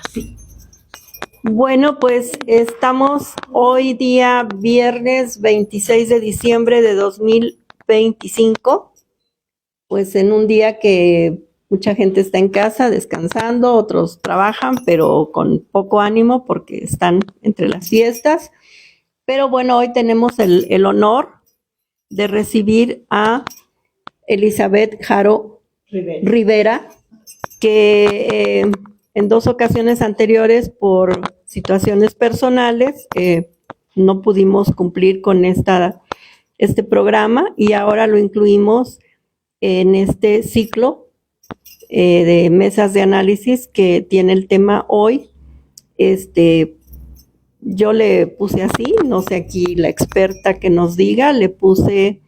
Así. Bueno, pues estamos hoy día viernes 26 de diciembre de 2025, pues en un día que mucha gente está en casa descansando, otros trabajan, pero con poco ánimo porque están entre las fiestas. Pero bueno, hoy tenemos el honor de recibir a Elizabeth Haro Rivera, que en 2 ocasiones anteriores, por situaciones personales, no pudimos cumplir con este programa y ahora lo incluimos en este ciclo de mesas de análisis que tiene el tema hoy. Yo le puse así, no sé aquí la experta que nos diga, le puse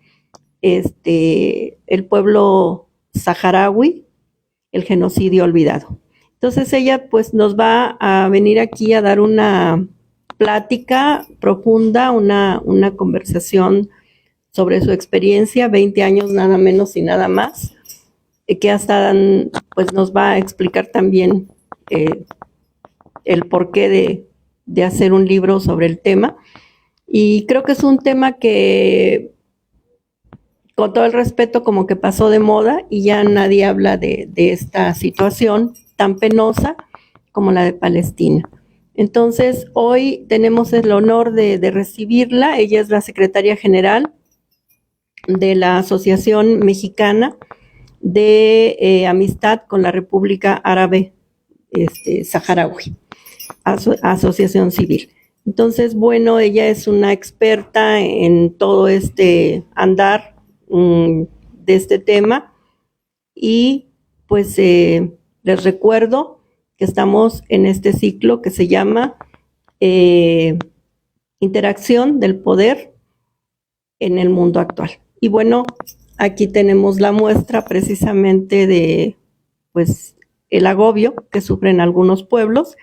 el pueblo saharaui, el genocidio olvidado. Entonces ella pues nos va a venir aquí a dar una plática profunda, una conversación sobre su experiencia, 20 años nada menos y nada más, que hasta pues nos va a explicar también el porqué de hacer un libro sobre el tema. Y creo que es un tema que, con todo el respeto, como que pasó de moda y ya nadie habla de esta situación tan penosa como la de Palestina. Entonces, hoy tenemos el honor de recibirla. Ella es la secretaria general de la Asociación Mexicana de Amistad con la República Árabe Saharaui, Asociación Civil. Entonces, bueno, ella es una experta en todo este andar de este tema y pues les recuerdo que estamos en este ciclo que se llama Interacción del Poder en el Mundo Actual. Y bueno, aquí tenemos la muestra precisamente de pues el agobio que sufren algunos pueblos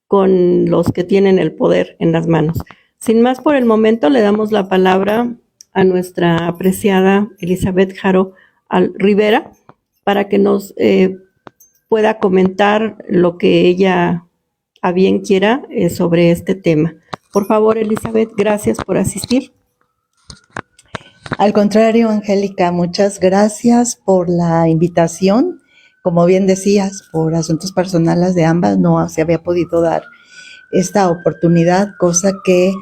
con los que tienen el poder en las manos. Sin más por el momento, le damos la palabra a nuestra apreciada Elizabeth Haro Rivera para que nos pueda comentar lo que ella a bien quiera sobre este tema. Por favor, Elizabeth, gracias por asistir. Al contrario, Angélica, muchas gracias por la invitación. Como bien decías, por asuntos personales de ambas no se había podido dar esta oportunidad, cosa que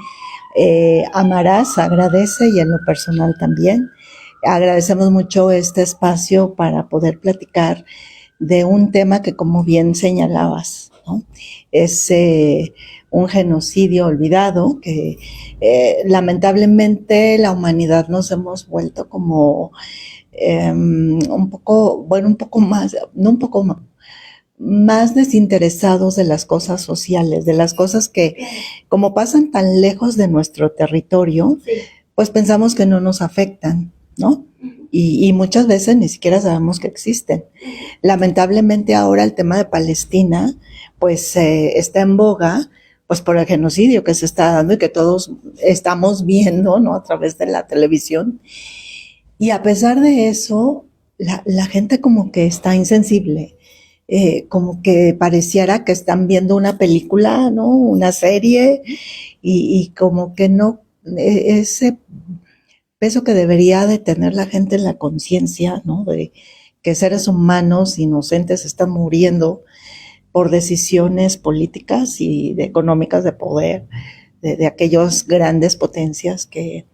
Amarás agradece y en lo personal también. Agradecemos mucho este espacio para poder platicar de un tema que, como bien señalabas, ¿no? Es un genocidio olvidado que lamentablemente la humanidad nos hemos vuelto como un poco más, no un poco más desinteresados de las cosas sociales, de las cosas que como pasan tan lejos de nuestro territorio, pues pensamos que no nos afectan, ¿no? Y muchas veces ni siquiera sabemos que existen. Lamentablemente ahora el tema de Palestina pues está en boga pues por el genocidio que se está dando y que todos estamos viendo, ¿no? A través de la televisión. Y a pesar de eso, la gente como que está insensible, como que pareciera que están viendo una película, ¿no? Una serie, y como que no, ese peso que debería de tener la gente en la conciencia, ¿no? De que seres humanos inocentes están muriendo por decisiones políticas y económicas de poder de aquellas grandes potencias que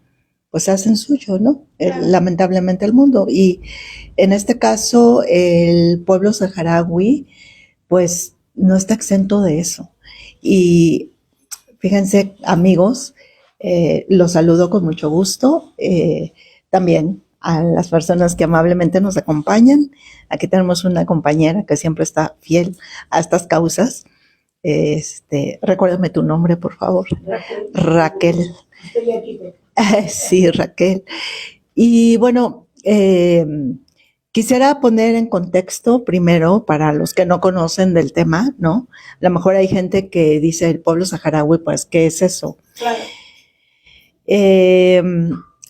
pues hacen suyo, ¿no? Lamentablemente el mundo. Y en este caso el pueblo saharaui pues no está exento de eso. Y fíjense, amigos, los saludo con mucho gusto. También a las personas que amablemente nos acompañan. Aquí tenemos una compañera que siempre está fiel a estas causas. Recuérdame tu nombre, por favor. Raquel. Estoy aquí. Sí, Raquel. Y bueno, quisiera poner en contexto primero para los que no conocen del tema, ¿no? A lo mejor hay gente que dice el pueblo saharaui, pues, ¿qué es eso? Claro.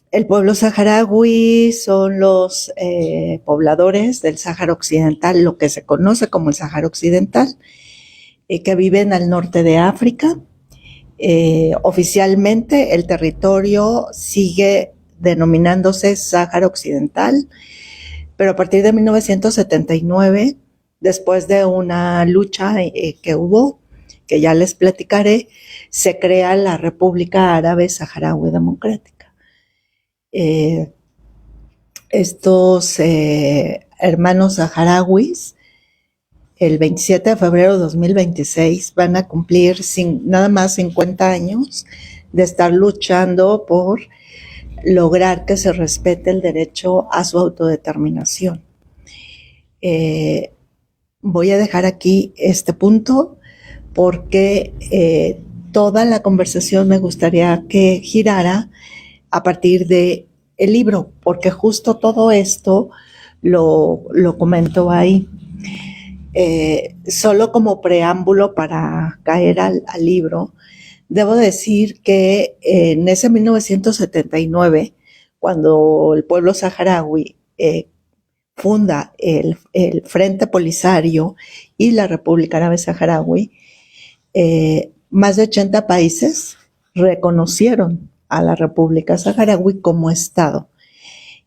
El pueblo saharaui son los pobladores del Sáhara Occidental, lo que se conoce como el Sáhara Occidental. que viven al norte de África. Oficialmente el territorio sigue denominándose Sáhara Occidental, pero a partir de 1979, después de una lucha que hubo, que ya les platicaré, se crea la República Árabe Saharaui Democrática. Estos hermanos saharauis, el 27 de febrero de 2026, van a cumplir nada más 50 años de estar luchando por lograr que se respete el derecho a su autodeterminación. Voy a dejar aquí este punto porque toda la conversación me gustaría que girara a partir de el libro, porque justo todo esto lo comento ahí. Solo como preámbulo para caer al libro, debo decir que en ese 1979, cuando el pueblo saharaui funda el Frente Polisario y la República Árabe Saharaui, más de 80 países reconocieron a la República Saharaui como Estado.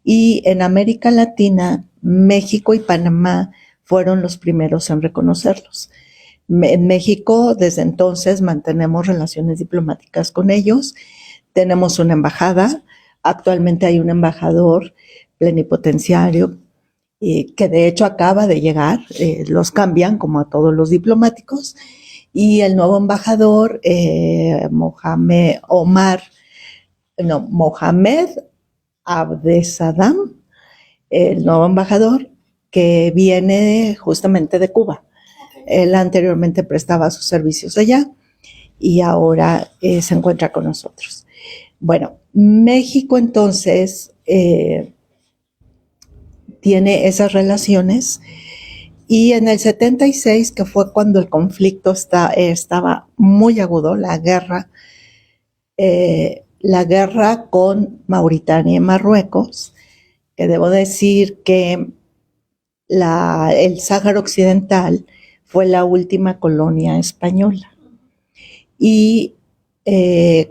Y en América Latina, México y Panamá fueron los primeros en reconocerlos. En México, desde entonces, mantenemos relaciones diplomáticas con ellos. Tenemos una embajada. Actualmente hay un embajador plenipotenciario que de hecho acaba de llegar. Los cambian como a todos los diplomáticos. Y el nuevo embajador, Mohamed Abdesadam, el nuevo embajador que viene justamente de Cuba. Él anteriormente prestaba sus servicios allá y ahora se encuentra con nosotros. Bueno, México entonces tiene esas relaciones y en el 76, que fue cuando el conflicto estaba muy agudo, la guerra con Mauritania y Marruecos, que debo decir que el Sáhara Occidental fue la última colonia española. Y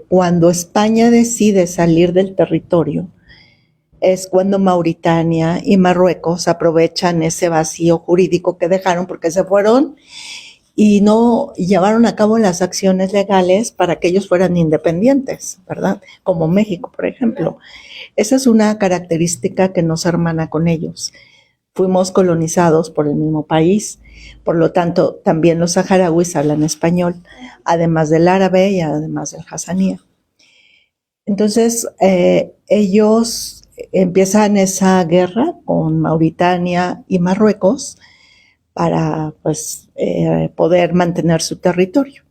cuando España decide salir del territorio, es cuando Mauritania y Marruecos aprovechan ese vacío jurídico que dejaron porque se fueron y no llevaron a cabo las acciones legales para que ellos fueran independientes, ¿verdad? Como México, por ejemplo. Esa es una característica que nos hermana con ellos. Fuimos colonizados por el mismo país, por lo tanto, también los saharauis hablan español, además del árabe y además del hasanía. Entonces, ellos empiezan esa guerra con Mauritania y Marruecos para poder mantener su territorio.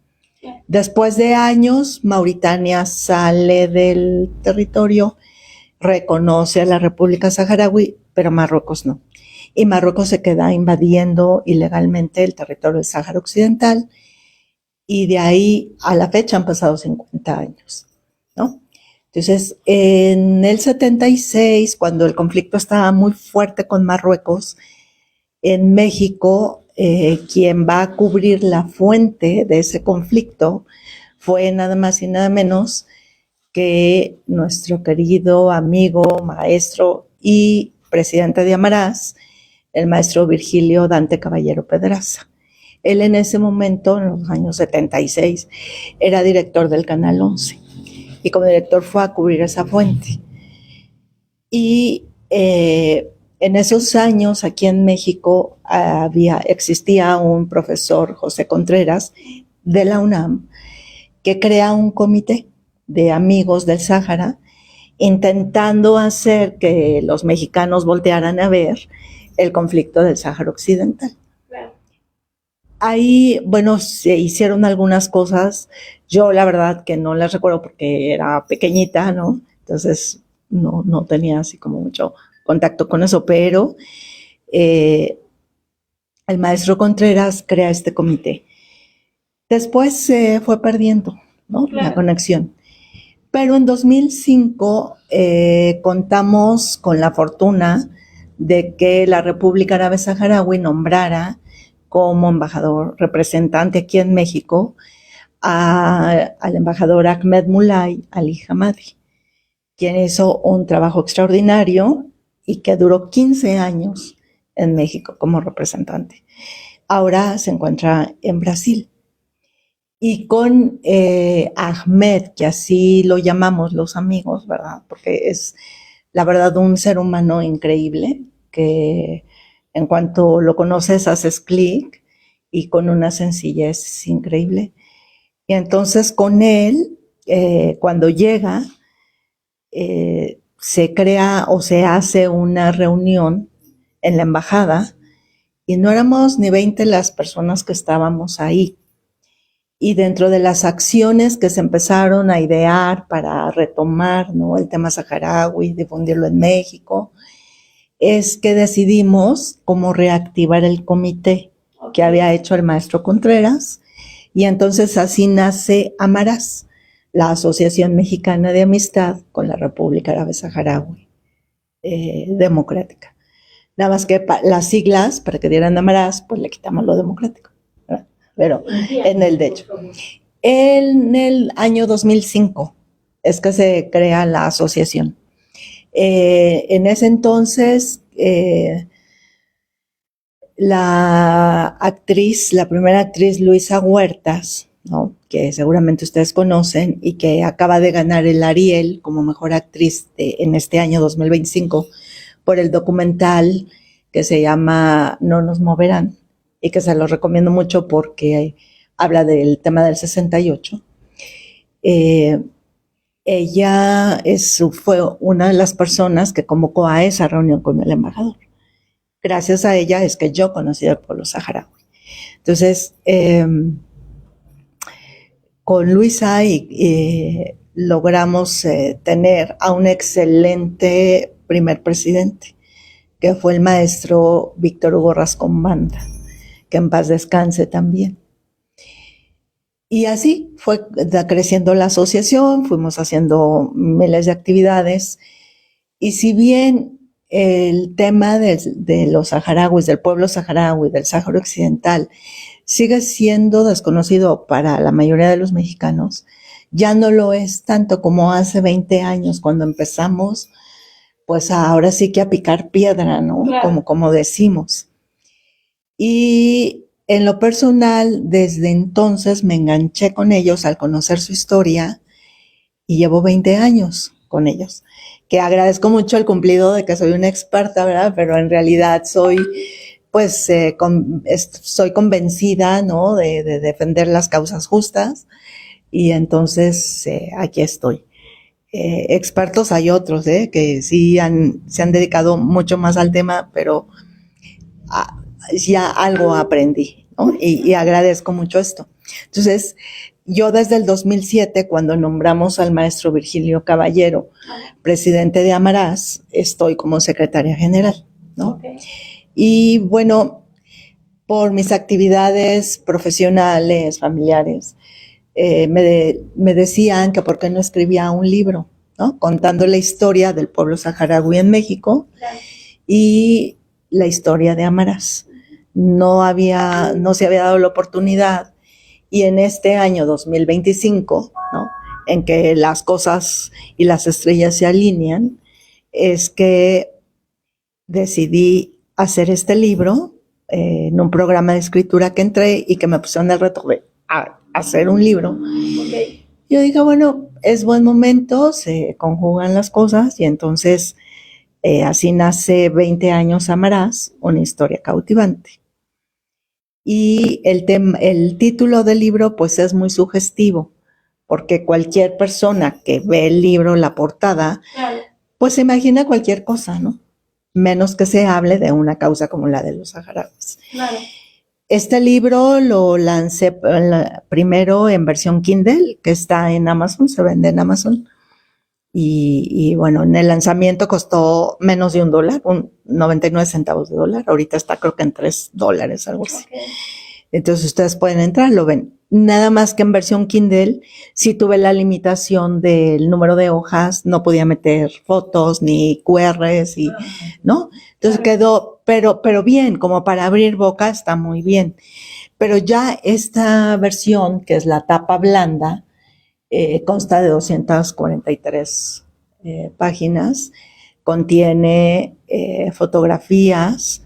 Después de años, Mauritania sale del territorio, reconoce a la República Saharaui, pero Marruecos no. Y Marruecos se queda invadiendo ilegalmente el territorio del Sáhara Occidental y de ahí a la fecha han pasado 50 años, ¿no? Entonces, en el 76, cuando el conflicto estaba muy fuerte con Marruecos, en México, quien va a cubrir la fuente de ese conflicto fue nada más y nada menos que nuestro querido amigo, maestro y presidente de Amarás, el maestro Virgilio Dante Caballero Pedraza. Él en ese momento, en los años 76, era director del Canal 11 y como director fue a cubrir esa fuente. Y en esos años aquí en México existía un profesor, José Contreras, de la UNAM, que crea un comité de amigos del Sáhara, intentando hacer que los mexicanos voltearan a ver el conflicto del Sáhara Occidental. Claro. Ahí, bueno, se hicieron algunas cosas. Yo la verdad que no las recuerdo porque era pequeñita, ¿no? Entonces no tenía así como mucho contacto con eso, pero el maestro Contreras crea este comité. Después se fue perdiendo, ¿no? Claro. La conexión. Pero en 2005 contamos con la fortuna de que la República Árabe Saharaui nombrara como embajador representante aquí en México al embajador Ahmed Mulay Ali Hamadi, quien hizo un trabajo extraordinario y que duró 15 años en México como representante. Ahora se encuentra en Brasil. Y con Ahmed, que así lo llamamos los amigos, ¿verdad? Porque es, la verdad, un ser humano increíble, que en cuanto lo conoces haces clic y con una sencillez increíble. Y entonces con él, cuando llega, se crea o se hace una reunión en la embajada y no éramos ni 20 las personas que estábamos ahí. Y dentro de las acciones que se empezaron a idear para retomar, ¿no?, el tema saharaui, difundirlo en México, es que decidimos cómo reactivar el comité que había hecho el maestro Contreras, y entonces así nace Amarás, la Asociación Mexicana de Amistad con la República Árabe Saharaui Democrática. Nada más que las siglas, para que dieran Amarás, pues le quitamos lo democrático, ¿verdad? Pero en el de hecho. En el año 2005 es que se crea la asociación. En ese entonces, la primera actriz Luisa Huertas, ¿no?, que seguramente ustedes conocen y que acaba de ganar el Ariel como mejor actriz en este año 2025 por el documental que se llama No nos moverán, y que se lo recomiendo mucho porque habla del tema del 68. Ella fue una de las personas que convocó a esa reunión con el embajador. Gracias a ella es que yo conocí al pueblo saharaui. Entonces, con Luisa logramos tener a un excelente primer presidente, que fue el maestro Víctor Hugo Rascón Banda, que en paz descanse también. Y así fue creciendo la asociación, fuimos haciendo miles de actividades, y si bien el tema de los saharauis, del pueblo saharaui, del Sáhara Occidental, sigue siendo desconocido para la mayoría de los mexicanos, ya no lo es tanto como hace 20 años cuando empezamos, pues ahora sí que a picar piedra, ¿no? Claro. Como decimos. Y en lo personal, desde entonces me enganché con ellos al conocer su historia y llevo 20 años con ellos, que agradezco mucho el cumplido de que soy una experta, ¿verdad? Pero en realidad soy, pues, soy convencida, ¿no?, de defender las causas justas, y entonces aquí estoy. Expertos hay otros, que sí se han dedicado mucho más al tema, pero ya algo aprendí, ¿no? Y agradezco mucho esto. Entonces, yo desde el 2007, cuando nombramos al maestro Virgilio Caballero presidente de Amarás, estoy como secretaria general, ¿no? Okay. Y bueno, por mis actividades profesionales, familiares, me decían que por qué no escribía un libro, ¿no?, contando la historia del pueblo saharaui en México, claro, y la historia de Amarás. No se había dado la oportunidad, y en este año 2025, ¿no?, en que las cosas y las estrellas se alinean, es que decidí hacer este libro en un programa de escritura que entré y que me pusieron el reto de hacer un libro. Okay. Yo dije, bueno, es buen momento, se conjugan las cosas, y entonces así nace 20 años Amarás, una historia cautivante. Y el título del libro pues es muy sugestivo, porque cualquier persona que ve el libro, la portada, claro, pues se imagina cualquier cosa, ¿no? Menos que se hable de una causa como la de los saharauis. Claro. Este libro lo lancé primero en versión Kindle, que está en Amazon, se vende en Amazon. Y bueno, en el lanzamiento costó menos de $1, 99 centavos de dólar. Ahorita está creo que en $3, algo así. Okay. Entonces ustedes pueden entrar, lo ven. Nada más que en versión Kindle sí tuve la limitación del número de hojas, no podía meter fotos ni QRs, y, ¿no? Entonces quedó pero bien, como para abrir boca está muy bien. Pero ya esta versión, que es la tapa blanda, consta de 243 páginas, contiene fotografías.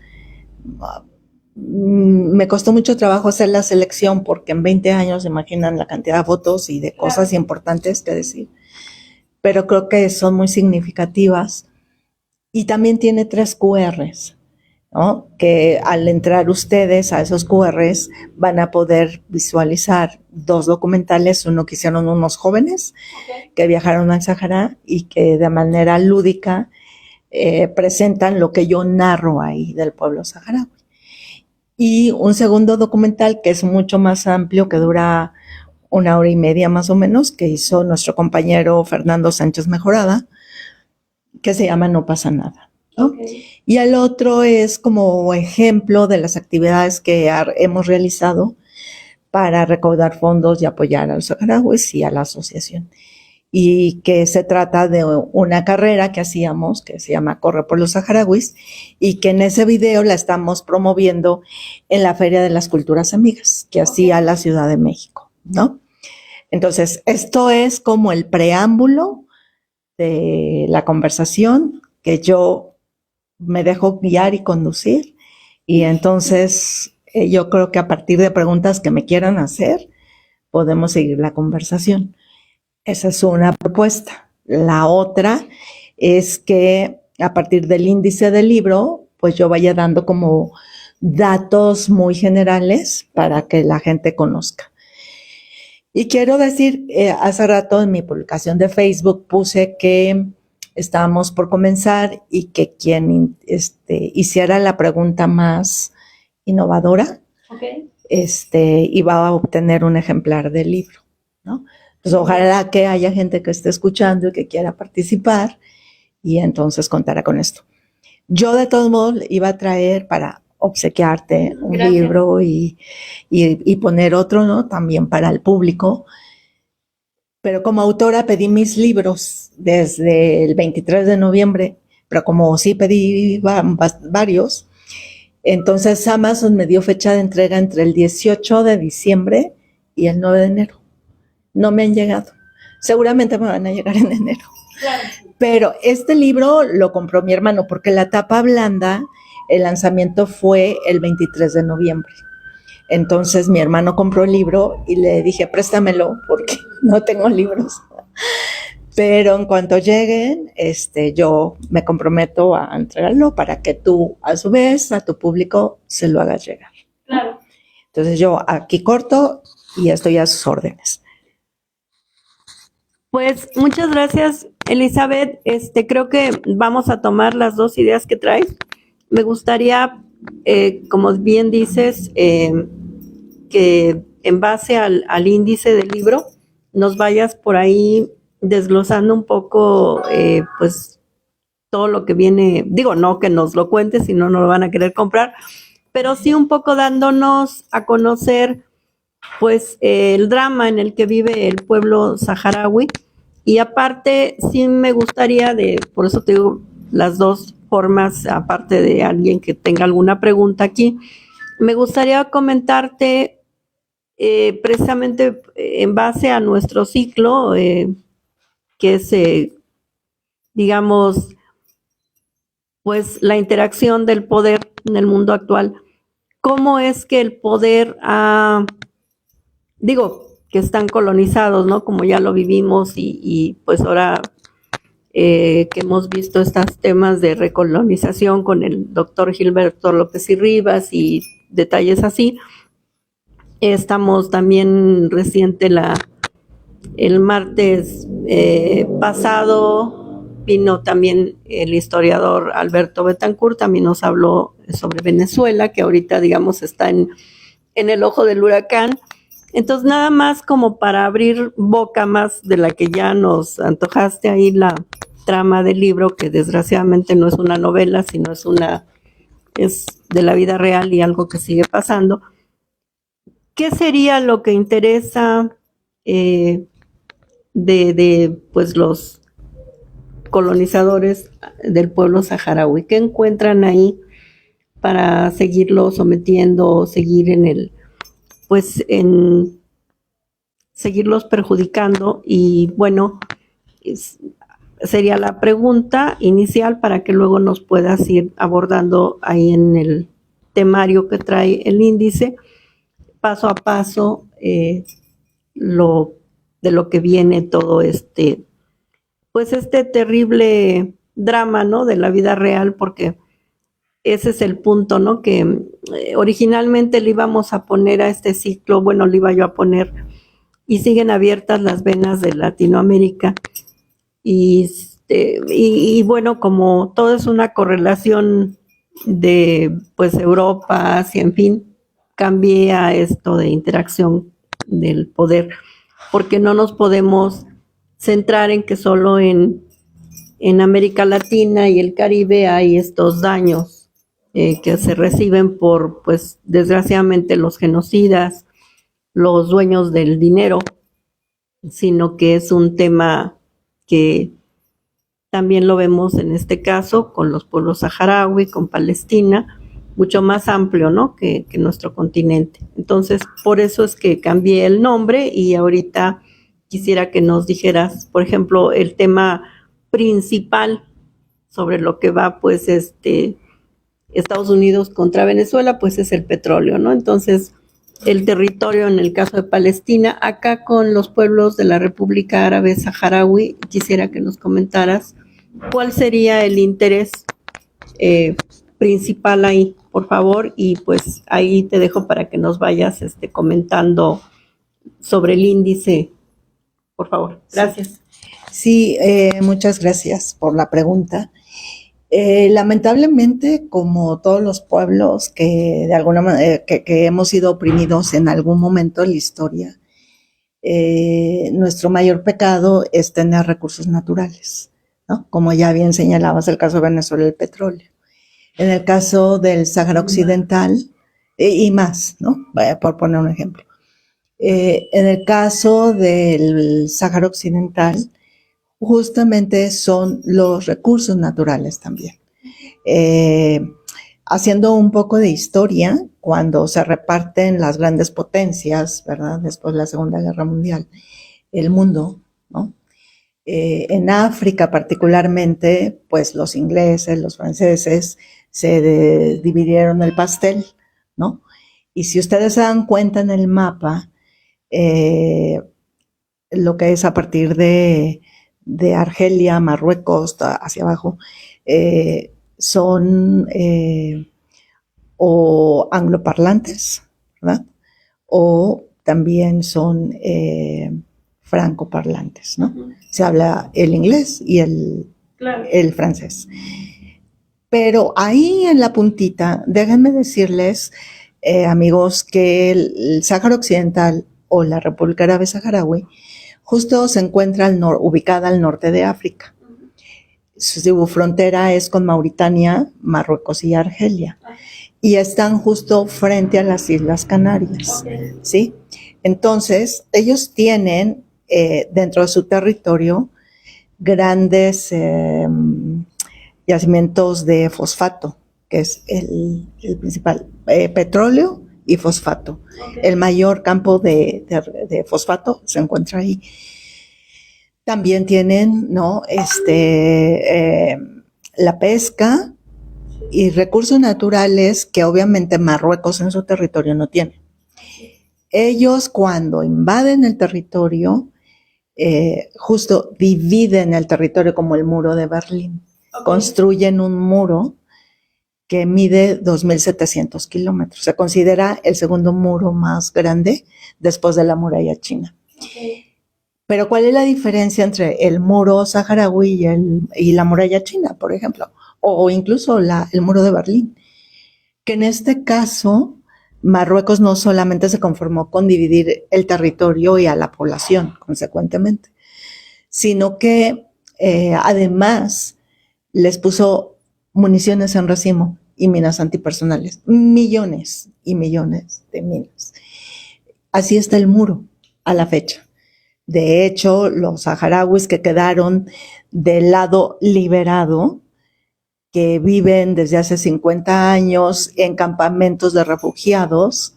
Me costó mucho trabajo hacer la selección porque en 20 años, imaginan la cantidad de fotos y de cosas importantes que decir, pero creo que son muy significativas. Y también tiene 3 QRs, ¿no? Que al entrar ustedes a esos QRs van a poder visualizar 2 documentales, uno que hicieron unos jóvenes que viajaron al Sahara y que de manera lúdica presentan lo que yo narro ahí del pueblo saharaui. Y un segundo documental que es mucho más amplio, que dura 1 hora y media más o menos, que hizo nuestro compañero Fernando Sánchez Mejorada, que se llama No pasa nada, ¿no? Okay. Y el otro es como ejemplo de las actividades que hemos realizado para recaudar fondos y apoyar a los saharauis y a la asociación. Y que se trata de una carrera que hacíamos, que se llama Corre por los Saharauis, y que en ese video la estamos promoviendo en la Feria de las Culturas Amigas, que hacía la Ciudad de México, ¿no? Entonces, esto es como el preámbulo de la conversación, que yo me dejo guiar y conducir, y entonces yo creo que a partir de preguntas que me quieran hacer, podemos seguir la conversación. Esa es una propuesta. La otra es que a partir del índice del libro, pues yo vaya dando como datos muy generales para que la gente conozca. Y quiero decir, hace rato en mi publicación de Facebook puse que estábamos por comenzar y que quien hiciera la pregunta más innovadora, iba a obtener un ejemplar del libro, ¿no? Pues ojalá que haya gente que esté escuchando y que quiera participar y entonces contará con esto. Yo de todos modos iba a traer para obsequiarte un libro y poner otro, ¿no? También para el público. Pero como autora pedí mis libros desde el 23 de noviembre, pero como sí pedí varios, entonces Amazon me dio fecha de entrega entre el 18 de diciembre y el 9 de enero. No me han llegado. Seguramente me van a llegar en enero. Claro. Pero este libro lo compró mi hermano porque la tapa blanda, el lanzamiento fue el 23 de noviembre. Entonces mi hermano compró el libro y le dije, préstamelo porque no tengo libros. Pero en cuanto lleguen, yo me comprometo a entregarlo para que tú, a su vez, a tu público se lo hagas llegar. Claro. Entonces yo aquí corto y estoy a sus órdenes. Pues muchas gracias, Elizabeth. Creo que vamos a tomar las 2 ideas que traes. Me gustaría, como bien dices, que en base al índice del libro nos vayas por ahí desglosando un poco, pues, todo lo que viene. Digo, no que nos lo cuentes, si no, no lo van a querer comprar, pero sí un poco dándonos a conocer, pues, el drama en el que vive el pueblo saharaui. Y aparte, sí me gustaría, por eso te digo las 2 formas, aparte de alguien que tenga alguna pregunta aquí, me gustaría comentarte precisamente en base a nuestro ciclo, que es, digamos, pues la interacción del poder en el mundo actual. ¿Cómo es que el poder que están colonizados, ¿no? Como ya lo vivimos y pues ahora que hemos visto estos temas de recolonización con el doctor Gilberto López y Rivas y detalles así. Estamos también reciente el martes pasado vino también el historiador Alberto Betancourt, también nos habló sobre Venezuela, que ahorita digamos está en el ojo del huracán. Entonces, nada más como para abrir boca más de la que ya nos antojaste ahí la trama del libro, que desgraciadamente no es una novela, sino es de la vida real y algo que sigue pasando. ¿Qué sería lo que interesa de pues los colonizadores del pueblo saharaui? ¿Qué encuentran ahí para seguirlo sometiendo, seguir en seguirlos perjudicando. Y bueno, sería la pregunta inicial para que luego nos puedas ir abordando ahí en el temario que trae el índice, paso a paso, de lo que viene todo pues este terrible drama, ¿no? De la vida real, porque ese es el punto, ¿no? Que originalmente le íbamos a poner a este ciclo, bueno, le iba yo a poner, y siguen abiertas las venas de Latinoamérica. Y bueno, como todo es una correlación de pues Europa, hacia, en fin, cambia esto de interacción del poder, porque no nos podemos centrar en que solo en América Latina y el Caribe hay estos daños que se reciben por, pues, desgraciadamente los genocidas, los dueños del dinero, sino que es un tema que también lo vemos en este caso con los pueblos saharaui, con Palestina, mucho más amplio, ¿no? que nuestro continente. Entonces, por eso es que cambié el nombre y ahorita quisiera que nos dijeras, por ejemplo, el tema principal sobre lo que va, pues, Estados Unidos contra Venezuela, pues es el petróleo, ¿no? Entonces, el territorio en el caso de Palestina, acá con los pueblos de la República Árabe Saharaui, quisiera que nos comentaras cuál sería el interés principal ahí, por favor, y pues ahí te dejo para que nos vayas comentando sobre el índice, por favor. Gracias. Sí, muchas gracias por la pregunta. Lamentablemente, como todos los pueblos que de alguna manera que hemos sido oprimidos en algún momento en la historia, nuestro mayor pecado es tener recursos naturales, ¿no? Como ya bien señalabas, el caso de Venezuela, el petróleo. En el caso del Sáhara Occidental, y más, ¿no? Por poner un ejemplo. En el caso del Sáhara Occidental, justamente son los recursos naturales también. Haciendo un poco de historia, cuando se reparten las grandes potencias, ¿verdad? Después de la Segunda Guerra Mundial, el mundo, ¿no? En África particularmente, pues los ingleses, los franceses, se dividieron el pastel, ¿no? Y si ustedes se dan cuenta en el mapa, lo que es a partir de Argelia, Marruecos, hacia abajo, son o angloparlantes, ¿verdad? O también son francoparlantes, ¿no? Se habla el inglés y el francés. Pero ahí en la puntita, déjenme decirles, amigos, que el Sáhara Occidental o la República Árabe Saharaui justo se encuentra ubicada al norte de África. Su frontera es con Mauritania, Marruecos y Argelia. Y están justo frente a las Islas Canarias, ¿sí? Entonces, ellos tienen dentro de su territorio grandes yacimientos de fosfato, que es el principal, petróleo y fosfato. El mayor campo de fosfato se encuentra ahí. También tienen, ¿no? La pesca y recursos naturales que obviamente Marruecos en su territorio no tiene. Ellos cuando invaden el territorio, justo dividen el territorio como el muro de Berlín. Okay. Construyen un muro que mide 2.700 kilómetros. Se considera el segundo muro más grande después de la muralla china. Okay. Pero ¿cuál es la diferencia entre el muro saharaui y la muralla china, por ejemplo? O incluso el muro de Berlín. Que en este caso, Marruecos no solamente se conformó con dividir el territorio y a la población, consecuentemente, sino que además les puso municiones en racimo y minas antipersonales. Millones y millones de minas. Así está el muro a la fecha. De hecho, los saharauis que quedaron del lado liberado que viven desde hace 50 años en campamentos de refugiados,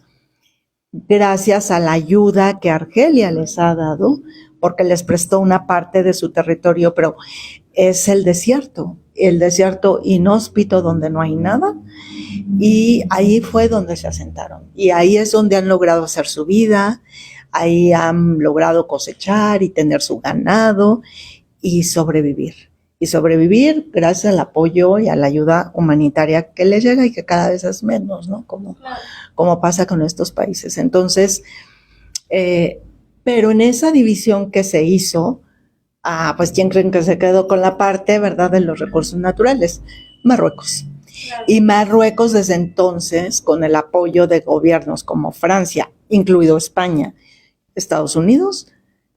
gracias a la ayuda que Argelia les ha dado, porque les prestó una parte de su territorio, pero es el desierto inhóspito donde no hay nada, y ahí fue donde se asentaron. Y ahí es donde han logrado hacer su vida, ahí han logrado cosechar y tener su ganado y sobrevivir. Y sobrevivir gracias al apoyo y a la ayuda humanitaria que les llega y que cada vez es menos, ¿no? Como pasa con estos países. Entonces, pero en esa división que se hizo, pues ¿quién creen que se quedó con la parte, verdad, de los recursos naturales? Marruecos. Claro. Y Marruecos desde entonces, con el apoyo de gobiernos como Francia, incluido España, Estados Unidos,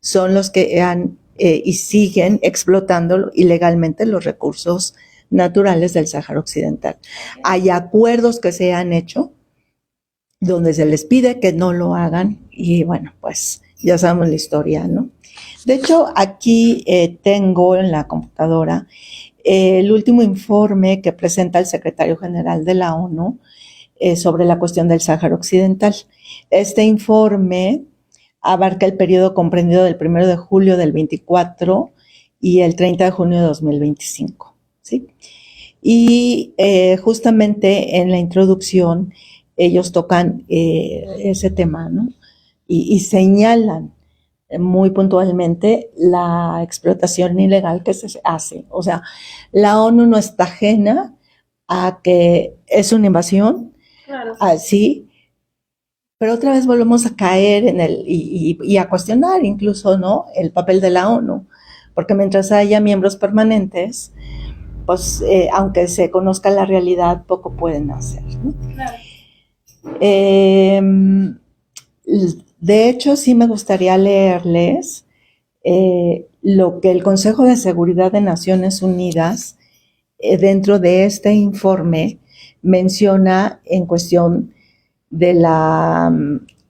son los que han y siguen explotando ilegalmente los recursos naturales del Sáhara Occidental. Hay acuerdos que se han hecho donde se les pide que no lo hagan y bueno, pues ya sabemos la historia, ¿no? De hecho, aquí tengo en la computadora el último informe que presenta el secretario general de la ONU sobre la cuestión del Sáhara Occidental. Este informe abarca el periodo comprendido del 1 de julio del 24 y el 30 de junio de 2025, ¿sí? Y justamente en la introducción ellos tocan ese tema, ¿no? Y señalan muy puntualmente la explotación ilegal que se hace. O sea, la ONU no está ajena a que es una invasión, claro, así, pero otra vez volvemos a caer en y a cuestionar incluso, ¿no?, el papel de la ONU, porque mientras haya miembros permanentes, pues aunque se conozca la realidad, poco pueden hacer, ¿no? Claro. De hecho, sí me gustaría leerles lo que el Consejo de Seguridad de Naciones Unidas, dentro de este informe, menciona en cuestión de la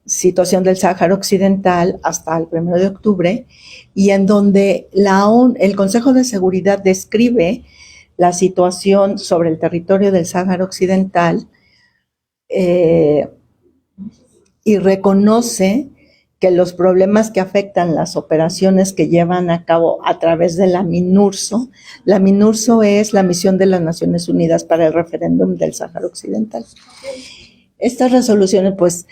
situación del Sáhara Occidental hasta el 1 de octubre, y en donde el Consejo de Seguridad describe la situación sobre el territorio del Sáhara Occidental y reconoce que los problemas que afectan las operaciones que llevan a cabo a través de la MINURSO es la Misión de las Naciones Unidas para el Referéndum del Sáhara Occidental. Estas resoluciones, pues,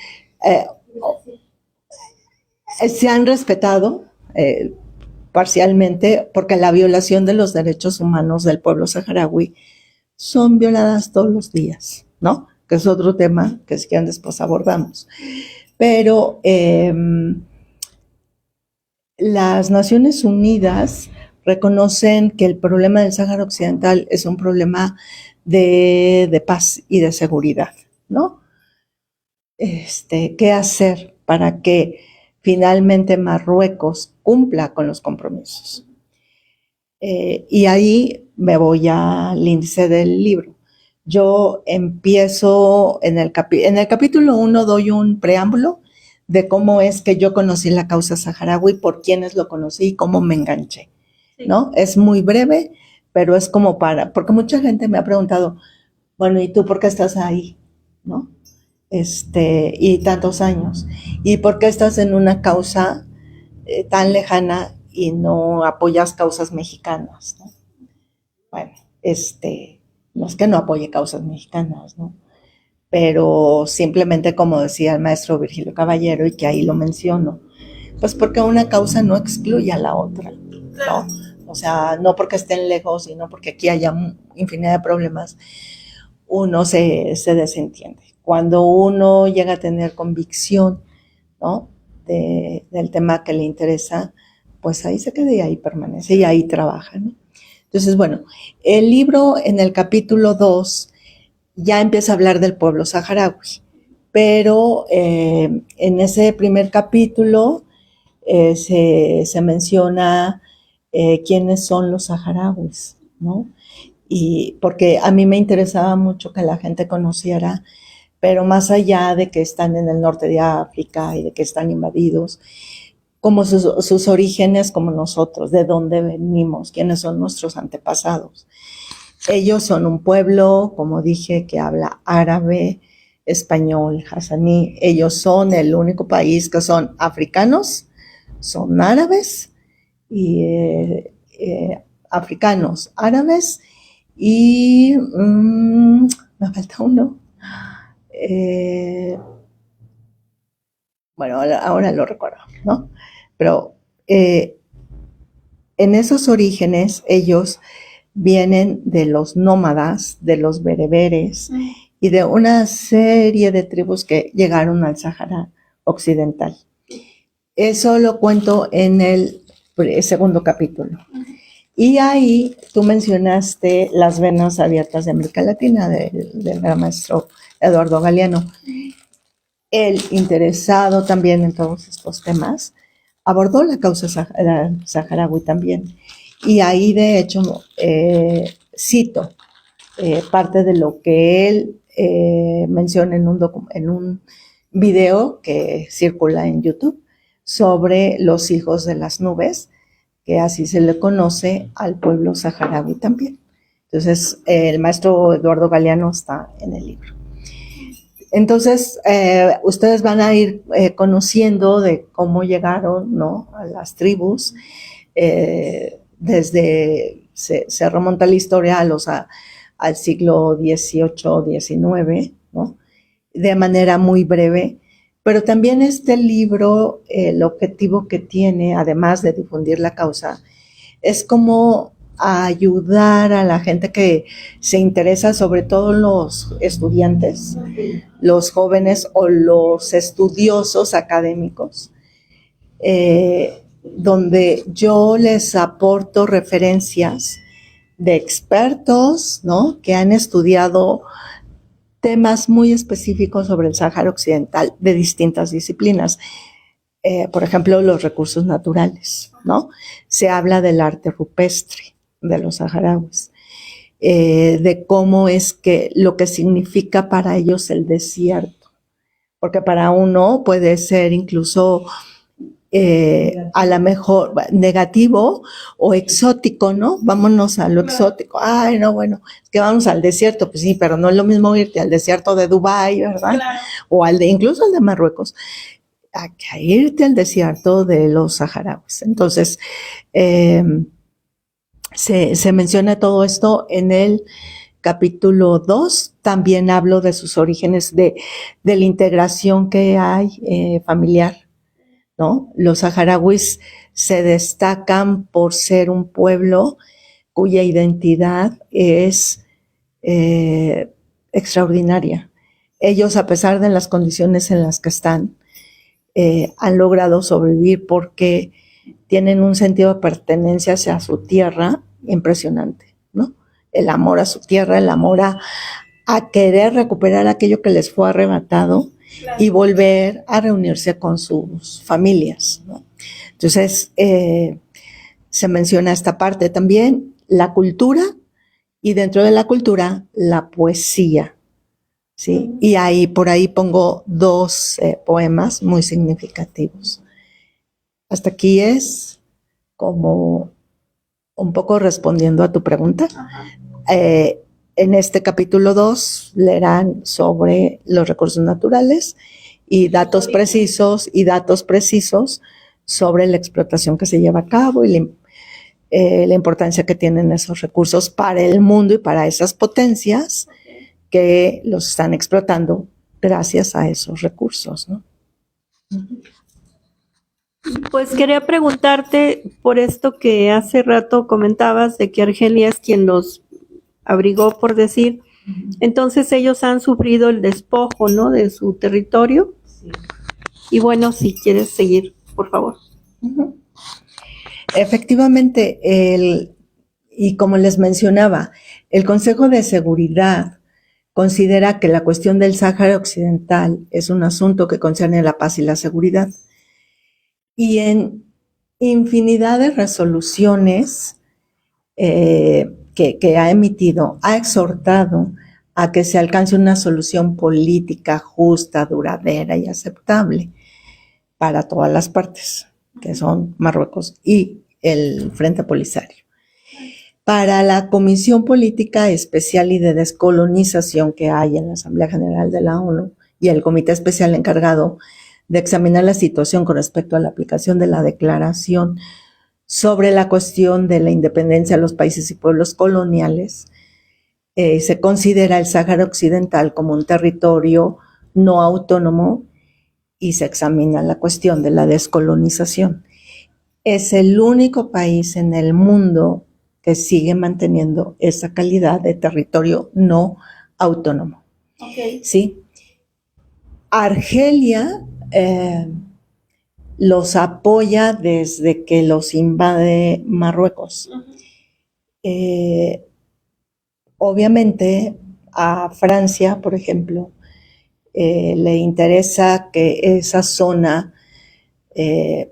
se han respetado parcialmente porque la violación de los derechos humanos del pueblo saharaui son violadas todos los días, ¿no? Que es otro tema que si quieren después abordamos. Pero las Naciones Unidas reconocen que el problema del Sáhara Occidental es un problema de paz y de seguridad, ¿no? ¿Qué hacer para que finalmente Marruecos cumpla con los compromisos? Y ahí me voy al índice del libro. Yo empiezo en el capítulo 1, doy un preámbulo de cómo es que yo conocí la causa saharaui, por quiénes lo conocí y cómo me enganché, ¿no? Es muy breve, pero es como porque mucha gente me ha preguntado, bueno, ¿y tú por qué estás ahí? ¿No? Y tantos años. ¿Y por qué estás en una causa tan lejana y no apoyas causas mexicanas, ¿no? Bueno, no es que no apoye causas mexicanas, ¿no? Pero simplemente, como decía el maestro Virgilio Caballero, y que ahí lo menciono, pues porque una causa no excluye a la otra, ¿no? O sea, no porque estén lejos, sino porque aquí haya infinidad de problemas, uno se desentiende. Cuando uno llega a tener convicción, ¿no?, del tema que le interesa, pues ahí se queda y ahí permanece y ahí trabaja, ¿no? Entonces, bueno, el libro en el capítulo 2 ya empieza a hablar del pueblo saharaui, pero en ese primer capítulo se menciona quiénes son los saharauis, ¿no? Y porque a mí me interesaba mucho que la gente conociera, pero más allá de que están en el norte de África y de que están invadidos, como sus orígenes como nosotros, de dónde venimos, quiénes son nuestros antepasados. Ellos son un pueblo, como dije, que habla árabe, español, hazaní. Ellos son el único país que son africanos, son árabes y africanos, árabes y me falta uno. Bueno, ahora lo recuerdo, ¿no? Pero en esos orígenes ellos vienen de los nómadas, de los bereberes y de una serie de tribus que llegaron al Sáhara Occidental. Eso lo cuento en el segundo capítulo. Y ahí tú mencionaste las venas abiertas de América Latina del gran maestro Eduardo Galeano. Él, interesado también en todos estos temas, abordó la causa saharaui también. Y ahí, de hecho, cito parte de lo que él menciona en un video que circula en YouTube sobre los hijos de las nubes, que así se le conoce al pueblo saharaui también. Entonces, el maestro Eduardo Galeano está en el libro. Entonces, ustedes van a ir conociendo de cómo llegaron, ¿no?, a las tribus. Se remonta la historia al siglo XVIII, XIX, ¿no?, de manera muy breve. Pero también este libro, el objetivo que tiene, además de difundir la causa, es como ayudar a la gente que se interesa, sobre todo los estudiantes, los jóvenes o los estudiosos académicos, donde yo les aporto referencias de expertos, ¿no?, que han estudiado temas muy específicos sobre el Sáhara Occidental de distintas disciplinas. Por ejemplo, los recursos naturales, ¿no? Se habla del arte rupestre de los saharauis, de cómo es que lo que significa para ellos el desierto, porque para uno puede ser incluso a lo mejor negativo o exótico, ¿no? Vámonos a lo exótico. Ay, no, bueno, es que vamos al desierto, pues sí, pero no es lo mismo irte al desierto de Dubái, ¿verdad? Claro. O incluso al de Marruecos, a irte al desierto de los saharauis. Entonces, se menciona todo esto en el capítulo 2. También hablo de sus orígenes, de la integración que hay familiar, ¿no? Los saharauis se destacan por ser un pueblo cuya identidad es extraordinaria. Ellos, a pesar de las condiciones en las que están, han logrado sobrevivir porque tienen un sentido de pertenencia hacia su tierra impresionante, ¿no? El amor a su tierra, el amor a querer recuperar aquello que les fue arrebatado, claro, y volver a reunirse con sus familias, ¿no? Entonces, se menciona esta parte también, la cultura, y dentro de la cultura, la poesía, ¿sí? Y ahí, por ahí pongo 2 poemas muy significativos. Hasta aquí es como un poco respondiendo a tu pregunta. En este capítulo 2 leerán sobre los recursos naturales y datos precisos sobre la explotación que se lleva a cabo y la importancia que tienen esos recursos para el mundo y para esas potencias que los están explotando gracias a esos recursos, ¿no? Pues quería preguntarte por esto que hace rato comentabas de que Argelia es quien los abrigó, por decir. Entonces ellos han sufrido el despojo, ¿no?, de su territorio. Sí. Y bueno, si quieres seguir, por favor. Uh-huh. Efectivamente, y como les mencionaba, el Consejo de Seguridad considera que la cuestión del Sáhara Occidental es un asunto que concierne a la paz y la seguridad. Y en infinidad de resoluciones que ha emitido, ha exhortado a que se alcance una solución política justa, duradera y aceptable para todas las partes, que son Marruecos y el Frente Polisario. Para la Comisión Política Especial y de Descolonización que hay en la Asamblea General de la ONU y el Comité Especial encargado de examinar la situación con respecto a la aplicación de la Declaración sobre la cuestión de la independencia de los países y pueblos coloniales, se considera el Sáhara Occidental como un territorio no autónomo y se examina la cuestión de la descolonización. Es el único país en el mundo que sigue manteniendo esa calidad de territorio no autónomo. Okay. ¿Sí? Argelia los apoya desde que los invade Marruecos. Obviamente a Francia, por ejemplo, le interesa que esa zona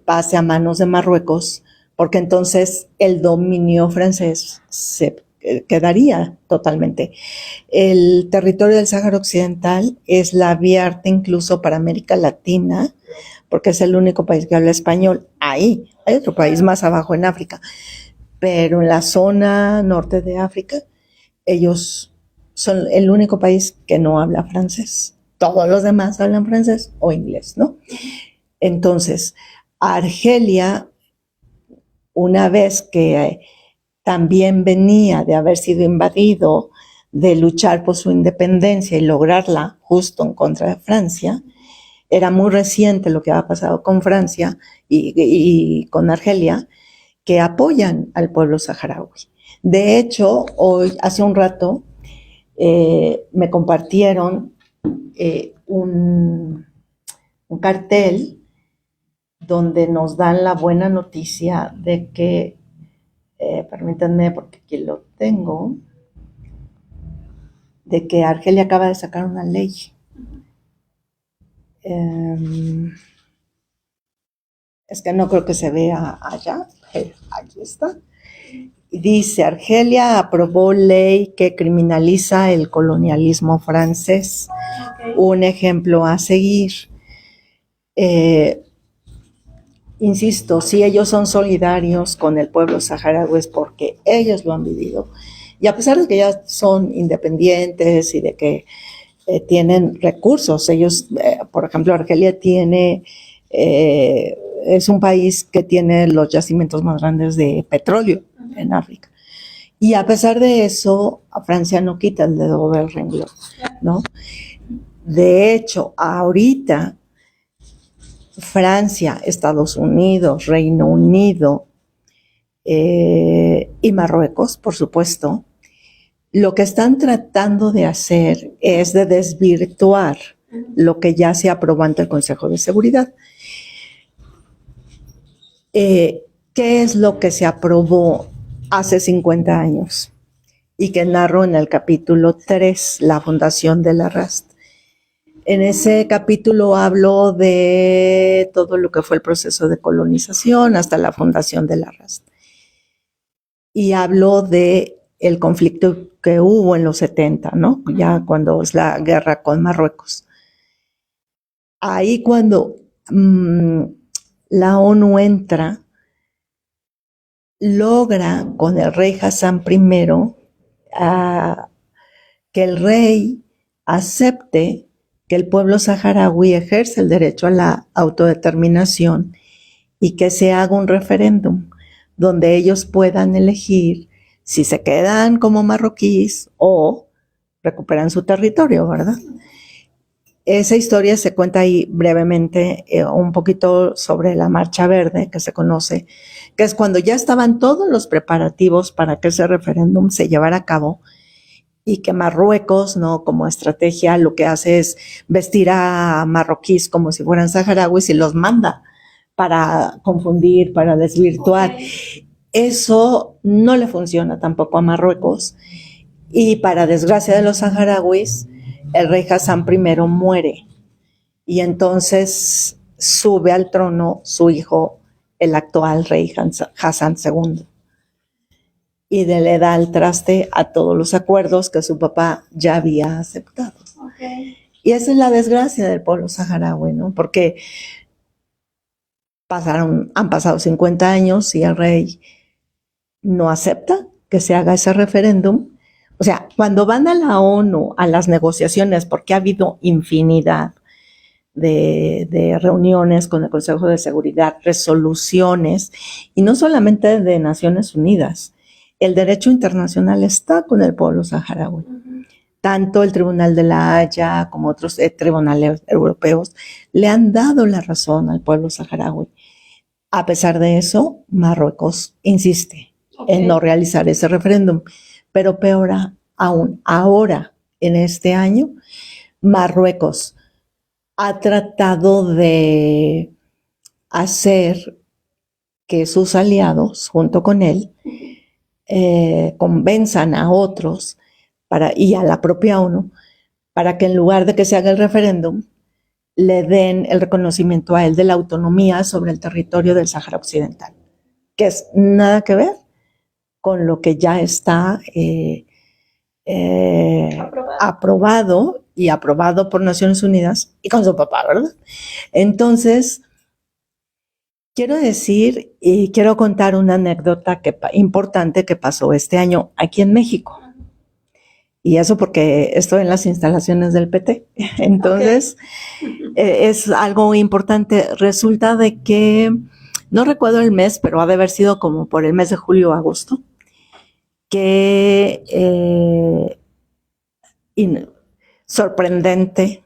pase a manos de Marruecos, porque entonces el dominio francés se quedaría totalmente. El territorio del Sáhara Occidental es la vía arte incluso para América Latina, porque es el único país que habla español. Ahí hay otro país más abajo en África, pero en la zona norte de África, ellos son el único país que no habla francés. Todos los demás hablan francés o inglés, ¿no? Entonces, Argelia, una vez que también venía de haber sido invadido, de luchar por su independencia y lograrla justo en contra de Francia, era muy reciente lo que había pasado con Francia y con Argelia, que apoyan al pueblo saharaui. De hecho, hoy, hace un rato, me compartieron un cartel donde nos dan la buena noticia de que, permítanme porque aquí lo tengo, de que Argelia acaba de sacar una ley. Es que no creo que se vea allá, aquí está. Dice, Argelia aprobó ley que criminaliza el colonialismo francés. Okay. Un ejemplo a seguir. Insisto, si ellos son solidarios con el pueblo saharaui es porque ellos lo han vivido. Y a pesar de que ya son independientes y de que tienen recursos, ellos, por ejemplo, Argelia tiene, es un país que tiene los yacimientos más grandes de petróleo en África. Y a pesar de eso, a Francia no quita el dedo del renglón, ¿no? De hecho, ahorita Francia, Estados Unidos, Reino Unido y Marruecos, por supuesto, lo que están tratando de hacer es de desvirtuar lo que ya se aprobó ante el Consejo de Seguridad. ¿Qué es lo que se aprobó hace 50 años? Y que narro en el capítulo 3, la fundación de la RAST. En ese capítulo hablo de todo lo que fue el proceso de colonización hasta la fundación de la RAST. Y hablo de el conflicto que hubo en los 70, ¿no? Ya cuando es la guerra con Marruecos. Ahí cuando la ONU entra, logra con el rey Hassan I que el rey acepte que el pueblo saharaui ejerce el derecho a la autodeterminación y que se haga un referéndum donde ellos puedan elegir si se quedan como marroquíes o recuperan su territorio, ¿verdad? Esa historia se cuenta ahí brevemente, un poquito sobre la Marcha Verde, que se conoce, que es cuando ya estaban todos los preparativos para que ese referéndum se llevara a cabo y que Marruecos, ¿no? Como estrategia, lo que hace es vestir a marroquíes como si fueran saharauis y los manda para confundir, para desvirtuar. Okay. Eso no le funciona tampoco a Marruecos y para desgracia de los saharauis, el rey Hassan I muere y entonces sube al trono su hijo, el actual rey Hassan II. Y le da el traste a todos los acuerdos que su papá ya había aceptado. Okay. Y esa es la desgracia del pueblo saharaui, ¿no? Porque han pasado 50 años y el rey no acepta que se haga ese referéndum. O sea, cuando van a la ONU, a las negociaciones, porque ha habido infinidad de reuniones con el Consejo de Seguridad, resoluciones, y no solamente de Naciones Unidas, el derecho internacional está con el pueblo saharaui. Tanto el Tribunal de la Haya como otros tribunales europeos le han dado la razón al pueblo saharaui. A pesar de eso, Marruecos insiste en no realizar ese referéndum. Pero peor aún, ahora, en este año, Marruecos ha tratado de hacer que sus aliados, junto con él, convenzan a otros y a la propia ONU para que en lugar de que se haga el referéndum, le den el reconocimiento a él de la autonomía sobre el territorio del Sáhara Occidental, que es nada que ver con lo que ya está aprobado y aprobado por Naciones Unidas y con su papá, ¿verdad? Entonces, quiero decir y quiero contar una anécdota importante que pasó este año aquí en México. Y eso porque estoy en las instalaciones del PT. Entonces, es algo importante. Resulta de que, no recuerdo el mes, pero ha de haber sido como por el mes de julio o agosto, que sorprendente,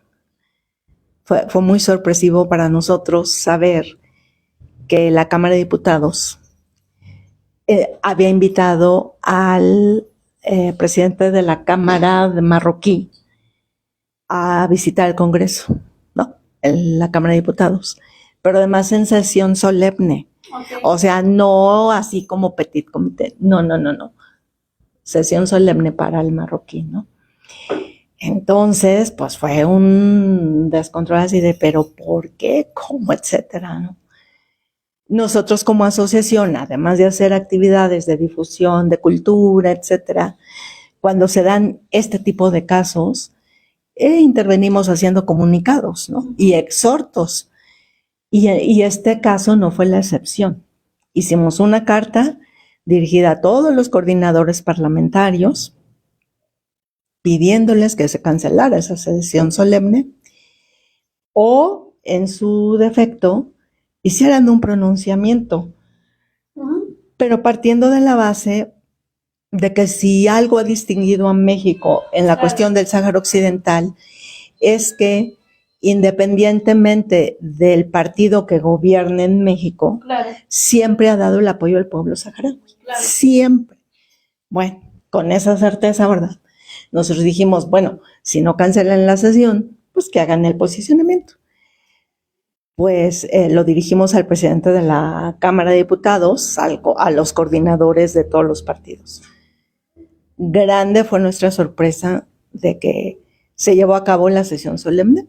fue muy sorpresivo para nosotros saber que la Cámara de Diputados había invitado al presidente de la Cámara de marroquí a visitar el Congreso, ¿no? En la Cámara de Diputados, pero además en sesión solemne. O sea, no así como petit comité, no. Sesión solemne para el marroquí, ¿no? Entonces, pues fue un descontrol así de, pero ¿por qué? ¿Cómo? Etcétera, ¿no? Nosotros como asociación, además de hacer actividades de difusión, de cultura, etcétera, cuando se dan este tipo de casos, intervenimos haciendo comunicados, ¿no? Y exhortos. Y este caso no fue la excepción. Hicimos una carta dirigida a todos los coordinadores parlamentarios, pidiéndoles que se cancelara esa sesión solemne o, en su defecto, hicieran un pronunciamiento, pero partiendo de la base de que si algo ha distinguido a México en la cuestión del Sáhara Occidental es que independientemente del partido que gobierne en México, siempre ha dado el apoyo al pueblo saharaui. Siempre. Bueno, con esa certeza, ¿verdad? Nosotros dijimos, bueno, si no cancelan la sesión, pues que hagan el posicionamiento. Pues lo dirigimos al presidente de la Cámara de Diputados, a los coordinadores de todos los partidos. Grande fue nuestra sorpresa de que se llevó a cabo la sesión solemne.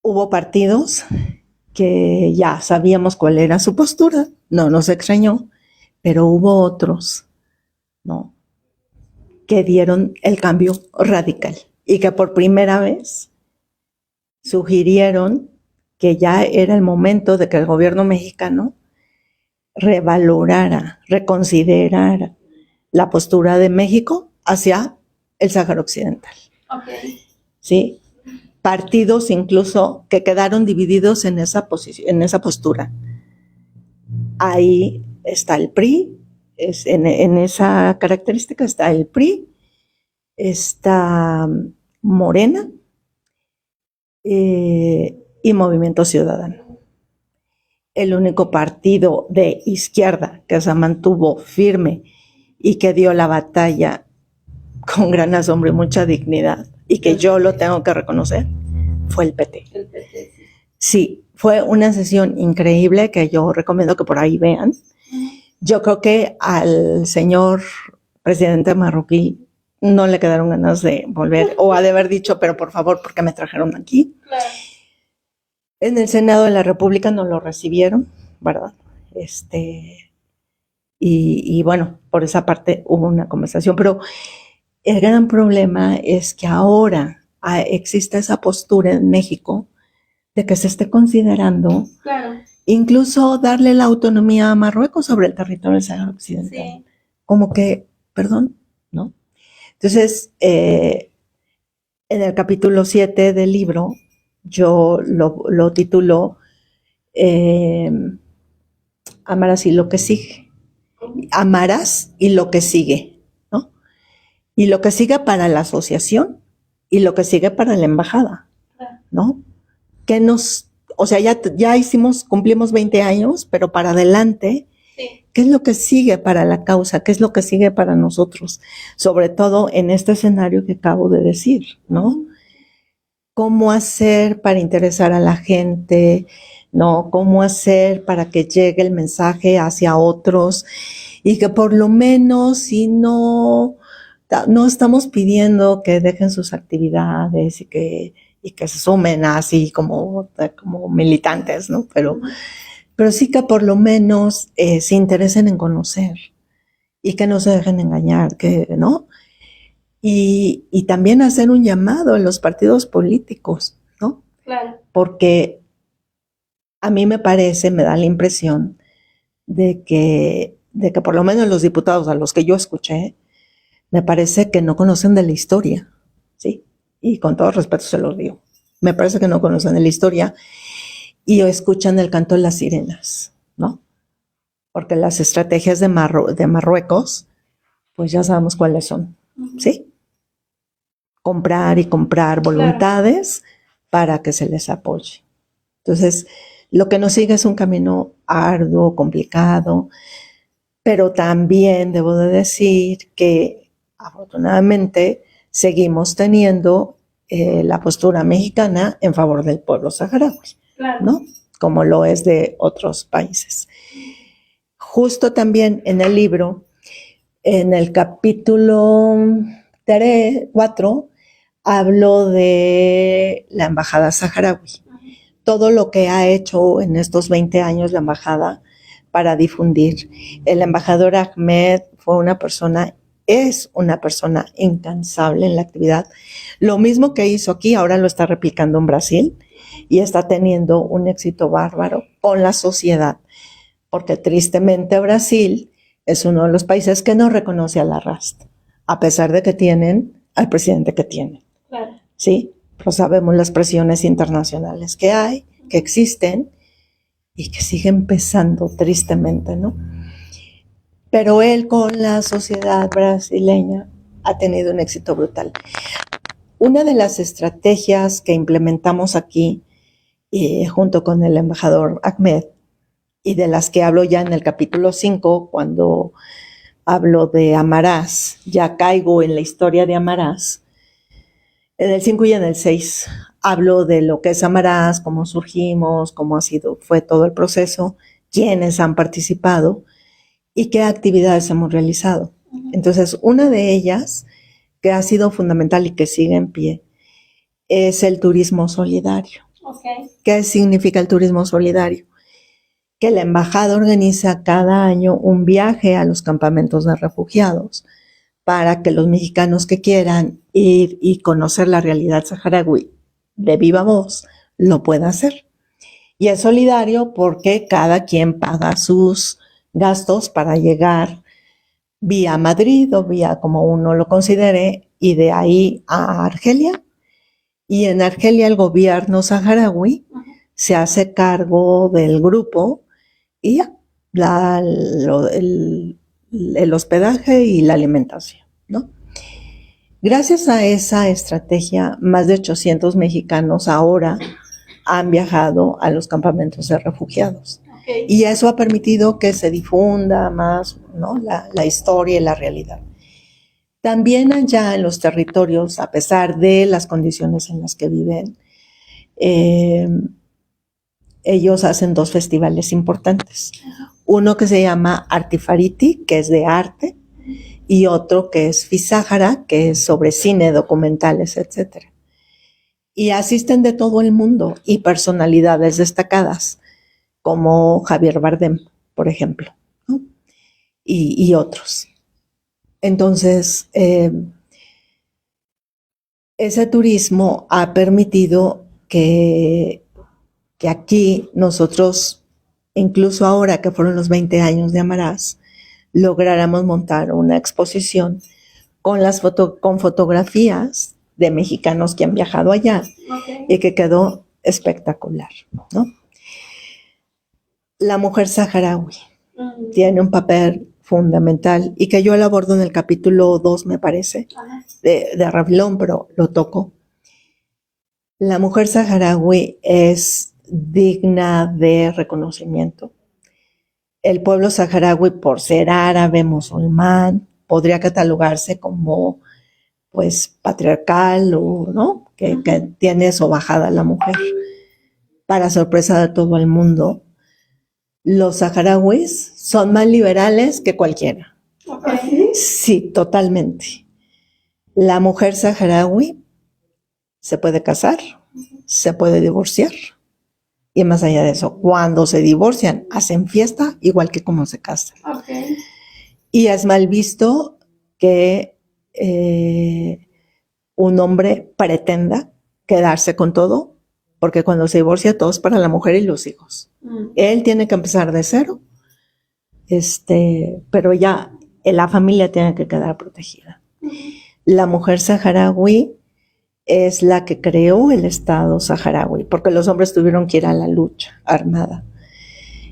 Hubo partidos que ya sabíamos cuál era su postura, no nos extrañó, pero hubo otros, ¿no?, que dieron el cambio radical y que por primera vez sugirieron que ya era el momento de que el gobierno mexicano revalorara, reconsiderara la postura de México hacia el Sáhara Occidental. ¿Sí? Partidos incluso que quedaron divididos en esa postura. Ahí está el PRI, en esa característica está el PRI, está Morena y Movimiento Ciudadano. El único partido de izquierda que se mantuvo firme y que dio la batalla con gran asombro y mucha dignidad, y que yo lo tengo que reconocer, fue el PT. El PT, sí. Sí, fue una sesión increíble que yo recomiendo que por ahí vean. Yo creo que al señor presidente marroquí no le quedaron ganas de volver, o ha de haber dicho, pero por favor, ¿por qué me trajeron aquí? Claro. En el Senado de la República no lo recibieron, ¿verdad? Y bueno, por esa parte hubo una conversación, pero el gran problema es que ahora existe esa postura en México de que se esté considerando incluso darle la autonomía a Marruecos sobre el territorio del Sáhara Occidental. Sí. Como que, perdón, ¿no? Entonces, en el capítulo 7 del libro, yo lo titulo Amarás y lo que sigue. Amarás y lo que sigue, ¿no? Y lo que sigue para la asociación y lo que sigue para la embajada, ¿no? Que nos, o sea, ya cumplimos 20 años, pero para adelante, sí. ¿Qué es lo que sigue para la causa? ¿Qué es lo que sigue para nosotros? Sobre todo en este escenario que acabo de decir, ¿no? ¿Cómo hacer para interesar a la gente? ¿No? ¿Cómo hacer para que llegue el mensaje hacia otros? Y que por lo menos si no estamos pidiendo que dejen sus actividades y que se sumen así como militantes, ¿no? Pero sí que por lo menos se interesen en conocer y que no se dejen engañar, ¿no? Y también hacer un llamado a los partidos políticos, ¿no? Claro. Porque a mí me da la impresión de que por lo menos los diputados a los que yo escuché, me parece que no conocen de la historia, ¿sí? Y con todo respeto se los digo. Me parece que no conocen de la historia y escuchan el canto de las sirenas, ¿no? Porque las estrategias de Marruecos, pues ya sabemos cuáles son, ¿sí? Comprar y comprar voluntades, claro, para que se les apoye. Entonces, lo que nos sigue es un camino arduo, complicado, pero también debo de decir que afortunadamente seguimos teniendo la postura mexicana en favor del pueblo saharaui, claro, ¿no? Como lo es de otros países. Justo también en el libro, en el capítulo 4, hablo de la embajada saharaui. Todo lo que ha hecho en estos 20 años la embajada para difundir. El embajador Ahmed es una persona incansable en la actividad. Lo mismo que hizo aquí, ahora lo está replicando en Brasil y está teniendo un éxito bárbaro con la sociedad, porque tristemente Brasil es uno de los países que no reconoce a la RAST, a pesar de que tienen al presidente que tienen. Claro. ¿Sí? Pero sabemos las presiones internacionales que hay, que existen y que siguen pesando tristemente, ¿no? Pero él con la sociedad brasileña ha tenido un éxito brutal. Una de las estrategias que implementamos aquí, junto con el embajador Ahmed, y de las que hablo ya en el capítulo 5, cuando hablo de Amarás, ya caigo en la historia de Amarás. En el 5 y en el 6 hablo de lo que es Amarás, cómo surgimos, cómo fue todo el proceso, quiénes han participado y qué actividades hemos realizado. Entonces, una de ellas, que ha sido fundamental y que sigue en pie, es el turismo solidario. Okay. ¿Qué significa el turismo solidario? Que la embajada organiza cada año un viaje a los campamentos de refugiados para que los mexicanos que quieran ir y conocer la realidad saharaui de viva voz lo puedan hacer. Y es solidario porque cada quien paga sus gastos para llegar vía Madrid o vía como uno lo considere, y de ahí a Argelia. Y en Argelia el gobierno saharaui se hace cargo del grupo y ya, el hospedaje y la alimentación, ¿no? Gracias a esa estrategia, más de 800 mexicanos ahora han viajado a los campamentos de refugiados. Okay. Y eso ha permitido que se difunda más, ¿no?, la historia y la realidad. También allá en los territorios, a pesar de las condiciones en las que viven, ellos hacen 2 festivales importantes. Uno que se llama Artifariti, que es de arte, y otro que es Fisájara, que es sobre cine, documentales, etc. Y asisten de todo el mundo y personalidades destacadas, como Javier Bardem, por ejemplo, ¿no? Y otros. Entonces, ese turismo ha permitido que aquí nosotros incluso ahora que fueron los 20 años de Amarás, lográramos montar una exposición con fotografías de mexicanos que han viajado allá, y que quedó espectacular, ¿no? La mujer saharaui tiene un papel fundamental y que yo lo abordo en el capítulo 2, me parece, de Revlon, pero lo toco. La mujer saharaui es digna de reconocimiento. El pueblo saharaui, por ser árabe, musulmán, podría catalogarse como, pues, patriarcal, o, ¿no? Que tiene sobajada a la mujer. Para sorpresa de todo el mundo, los saharauis son más liberales que cualquiera. Okay. Sí, totalmente. La mujer saharaui se puede casar, se puede divorciar, y más allá de eso, cuando se divorcian, hacen fiesta igual que como se casan. Okay. Y es mal visto que un hombre pretenda quedarse con todo, porque cuando se divorcia todo es para la mujer y los hijos. Él tiene que empezar de cero, pero ya la familia tiene que quedar protegida. La mujer saharaui es la que creó el Estado saharaui, porque los hombres tuvieron que ir a la lucha armada,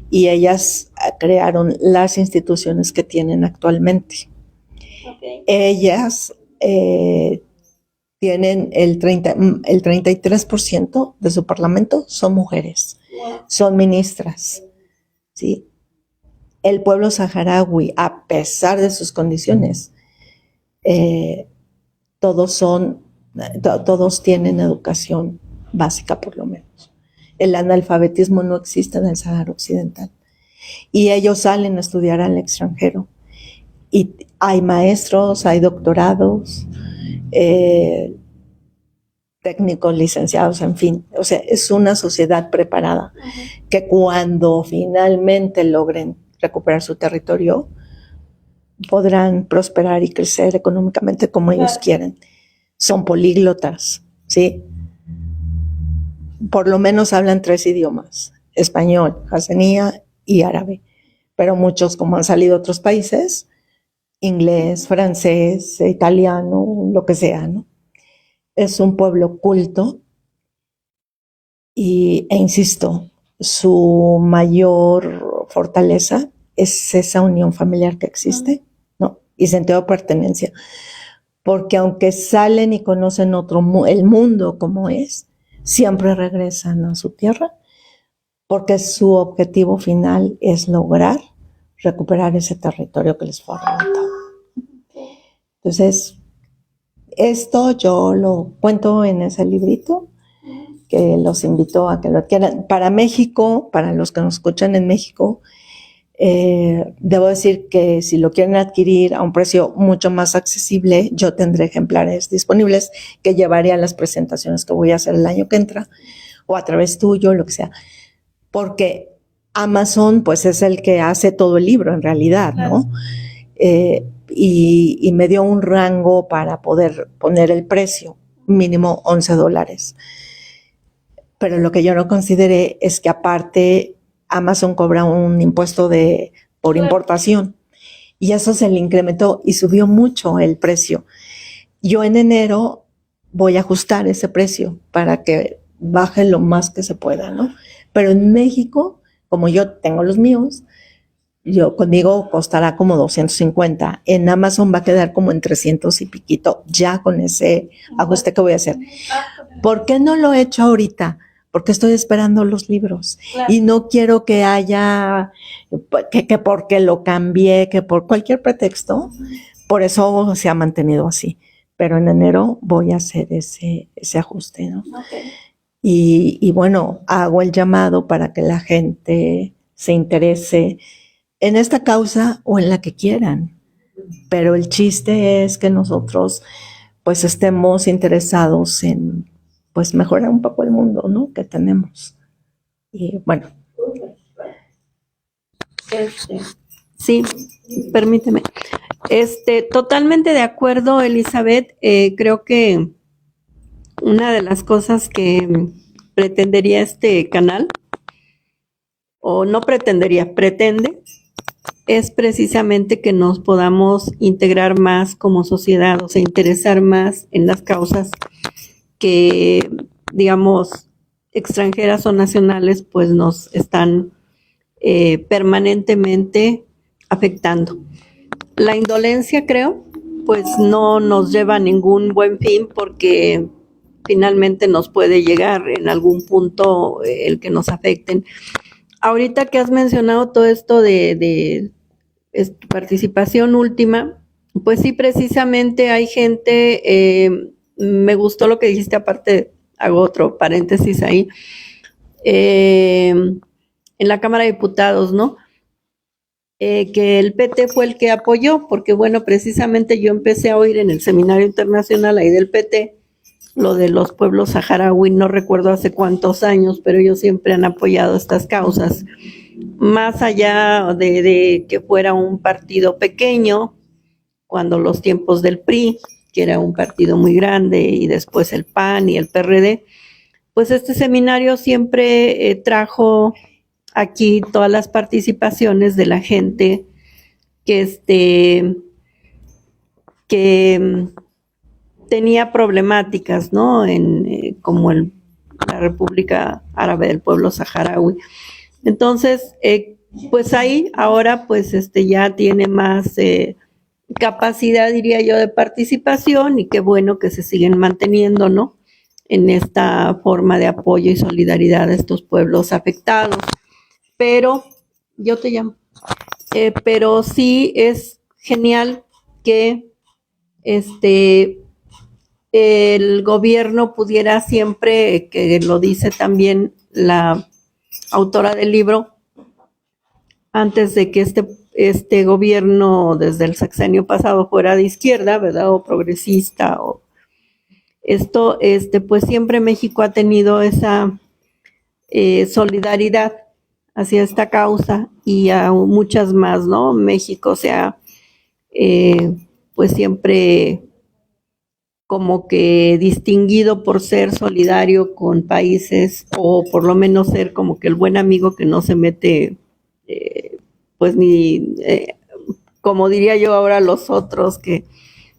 y ellas crearon las instituciones que tienen actualmente. Okay. Ellas tienen el 33% de su parlamento son mujeres, son ministras, ¿sí? El pueblo saharaui, a pesar de sus condiciones, todos tienen educación básica, por lo menos. El analfabetismo no existe en el Sahara Occidental. Y ellos salen a estudiar al extranjero. Y hay maestros, hay doctorados, técnicos, licenciados, en fin. O sea, es una sociedad preparada que cuando finalmente logren recuperar su territorio, podrán prosperar y crecer económicamente como ellos quieren. Son políglotas, ¿sí? Por lo menos hablan 3 idiomas, español, hassanía y árabe. Pero muchos, como han salido a otros países, inglés, francés, italiano, lo que sea, ¿no? Es un pueblo culto e insisto, su mayor fortaleza es esa unión familiar que existe, ¿no? Y sentido de pertenencia. Porque aunque salen y conocen el mundo como es, siempre regresan a su tierra, porque su objetivo final es lograr recuperar ese territorio que les fue arrebatado. Entonces, esto yo lo cuento en ese librito, que los invito a que lo adquieran. Para México, para los que nos escuchan en México, debo decir que si lo quieren adquirir a un precio mucho más accesible, yo tendré ejemplares disponibles que llevaré a las presentaciones que voy a hacer el año que entra, o a través tuyo, lo que sea, porque Amazon pues es el que hace todo el libro en realidad, ¿no? Y me dio un rango para poder poner el precio, mínimo $11. Pero lo que yo no consideré es que aparte Amazon cobra un impuesto por importación, y eso se le incrementó y subió mucho el precio. Yo en enero voy a ajustar ese precio para que baje lo más que se pueda, ¿no? Pero en México, como yo tengo los míos, conmigo costará como 250. En Amazon va a quedar como en 300 y piquito, ya con ese ajuste que voy a hacer. ¿Por qué no lo he hecho ahorita? Porque estoy esperando los libros. Claro. Y no quiero que haya, que porque lo cambié, que por cualquier pretexto. Por eso se ha mantenido así. Pero en enero voy a hacer ese ajuste, ¿no? Okay. Y bueno, hago el llamado para que la gente se interese en esta causa o en la que quieran. Pero el chiste es que nosotros pues estemos interesados en pues mejorar un poco el mundo, ¿no? Que tenemos. Y bueno. Sí, permíteme. Totalmente de acuerdo, Elizabeth. Creo que una de las cosas que pretendería este canal o no pretendería, pretende, es precisamente que nos podamos integrar más como sociedad, o sea, interesar más en las causas que, digamos, extranjeras o nacionales, pues nos están permanentemente afectando. La indolencia, creo, pues no nos lleva a ningún buen fin porque finalmente nos puede llegar en algún punto el que nos afecten. Ahorita que has mencionado todo esto de participación última, pues sí, precisamente hay gente, me gustó lo que dijiste, aparte hago otro paréntesis ahí, en la Cámara de Diputados, ¿no? Que el PT fue el que apoyó, porque bueno, precisamente yo empecé a oír en el seminario internacional ahí del PT, lo de los pueblos saharaui, no recuerdo hace cuántos años, pero ellos siempre han apoyado estas causas. Más allá de que fuera un partido pequeño, cuando los tiempos del PRI, que era un partido muy grande, y después el PAN y el PRD, pues este seminario siempre trajo aquí todas las participaciones de la gente que tenía problemáticas, ¿no? Como la República Árabe del Pueblo Saharaui. Entonces, pues ahí ahora pues ya tiene más capacidad, diría yo, de participación, y qué bueno que se siguen manteniendo, ¿no? En esta forma de apoyo y solidaridad a estos pueblos afectados. Pero, yo te llamo, pero sí es genial que el gobierno pudiera siempre, que lo dice también la autora del libro, antes de que este gobierno desde el sexenio pasado fuera de izquierda, ¿verdad? O progresista, o esto, pues siempre México ha tenido esa solidaridad hacia esta causa y a muchas más, ¿no? México se ha, pues siempre como que distinguido por ser solidario con países, o por lo menos ser como que el buen amigo que no se mete, pues ni, como diría yo ahora, los otros, que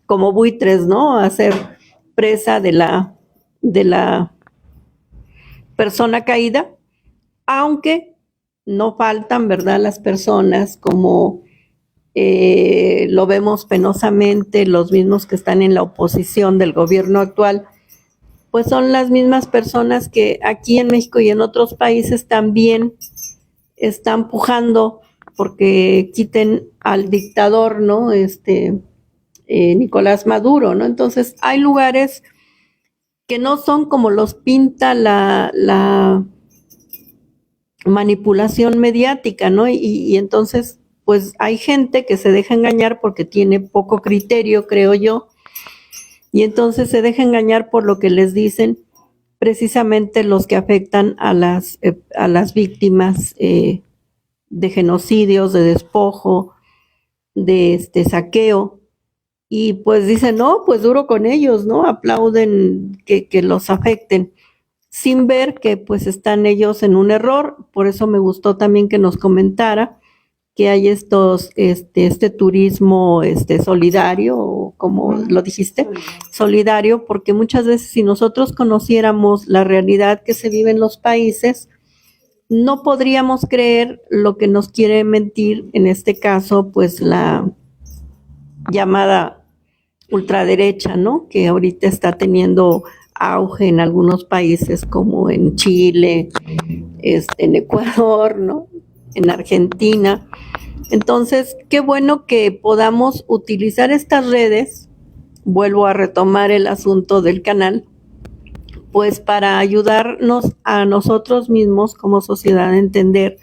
como buitres, ¿no? A ser presa de la persona caída, aunque no faltan, ¿verdad?, las personas como lo vemos penosamente, los mismos que están en la oposición del gobierno actual, pues son las mismas personas que aquí en México y en otros países también están pujando porque quiten al dictador, ¿no? Nicolás Maduro, ¿no? Entonces hay lugares que no son como los pinta la manipulación mediática, ¿no? Y entonces, pues hay gente que se deja engañar porque tiene poco criterio, creo yo, y entonces se deja engañar por lo que les dicen precisamente los que afectan a las víctimas de genocidios, de despojo, de saqueo, y pues dicen, no, pues duro con ellos, ¿no? Aplauden que los afecten, sin ver que pues están ellos en un error. Por eso me gustó también que nos comentara que hay este turismo solidario, como lo dijiste, solidario, porque muchas veces si nosotros conociéramos la realidad que se vive en los países, no podríamos creer lo que nos quiere mentir, en este caso, pues la llamada ultraderecha, ¿no? Que ahorita está teniendo auge en algunos países como en Chile, en Ecuador, ¿no? En Argentina. Entonces, qué bueno que podamos utilizar estas redes, vuelvo a retomar el asunto del canal, pues para ayudarnos a nosotros mismos como sociedad a entender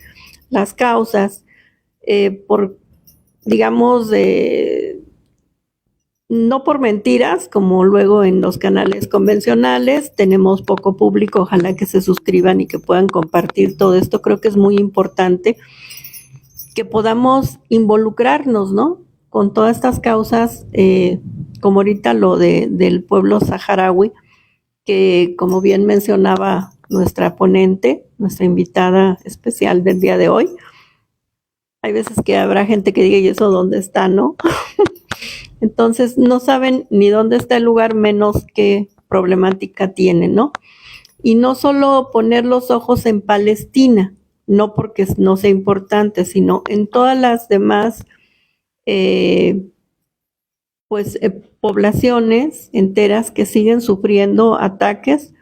las causas, digamos, no por mentiras, como luego en los canales convencionales tenemos poco público. Ojalá que se suscriban y que puedan compartir todo esto. Creo que es muy importante que podamos involucrarnos, ¿no? Con todas estas causas, como ahorita lo del pueblo saharaui, que, como bien mencionaba nuestra ponente, nuestra invitada especial del día de hoy, hay veces que habrá gente que diga, ¿y eso dónde está, no? Entonces no saben ni dónde está el lugar, menos qué problemática tiene, ¿no? Y no solo poner los ojos en Palestina, no porque no sea importante, sino en todas las demás poblaciones enteras que siguen sufriendo ataques,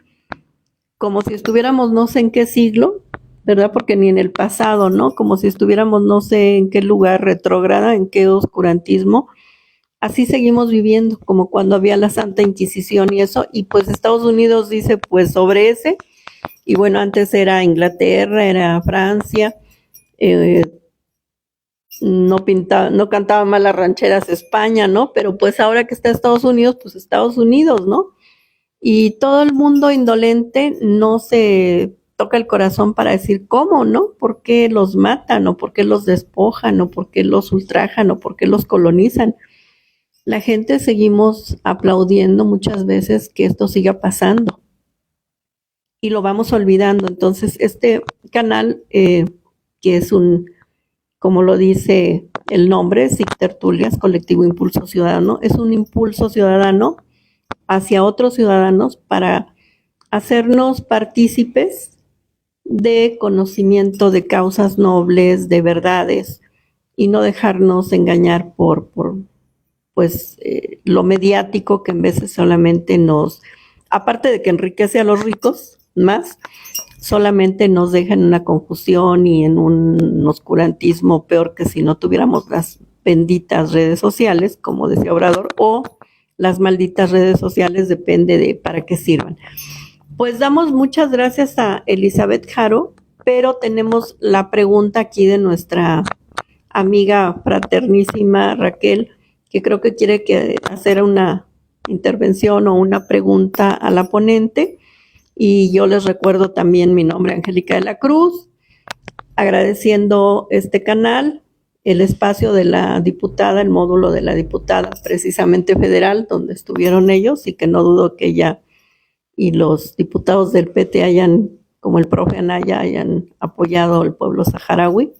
como si estuviéramos no sé en qué siglo, ¿verdad? Porque ni en el pasado, ¿no? Como si estuviéramos no sé en qué lugar retrógrada, en qué oscurantismo. Así seguimos viviendo, como cuando había la Santa Inquisición y eso, y pues Estados Unidos dice, pues sobre ese, y bueno, antes era Inglaterra, era Francia, no cantaba mal las rancheras España, ¿no? Pero pues ahora que está Estados Unidos, pues Estados Unidos, ¿no? Y todo el mundo indolente no se toca el corazón para decir cómo, ¿no? ¿Por qué los matan? ¿O por qué los despojan? ¿O por qué los ultrajan? ¿O por qué los colonizan? La gente seguimos aplaudiendo muchas veces que esto siga pasando y lo vamos olvidando. Entonces, este canal, que es como lo dice el nombre, SIC Tertulias, Colectivo Impulso Ciudadano, es un impulso ciudadano hacia otros ciudadanos para hacernos partícipes de conocimiento de causas nobles, de verdades, y no dejarnos engañar por lo mediático que en veces solamente aparte de que enriquece a los ricos más, solamente nos deja en una confusión y en un oscurantismo peor que si no tuviéramos las benditas redes sociales, como decía Obrador, o las malditas redes sociales, depende de para qué sirvan. Pues damos muchas gracias a Elizabeth Haro, pero tenemos la pregunta aquí de nuestra amiga fraternísima Raquel, que creo que quiere hacer una intervención o una pregunta a la ponente. Y yo les recuerdo también mi nombre, Angélica de la Cruz, agradeciendo este canal, el espacio de la diputada, el módulo de la diputada precisamente federal, donde estuvieron ellos, y que no dudo que ella y los diputados del PT hayan, como el profe Anaya, hayan apoyado al pueblo saharaui.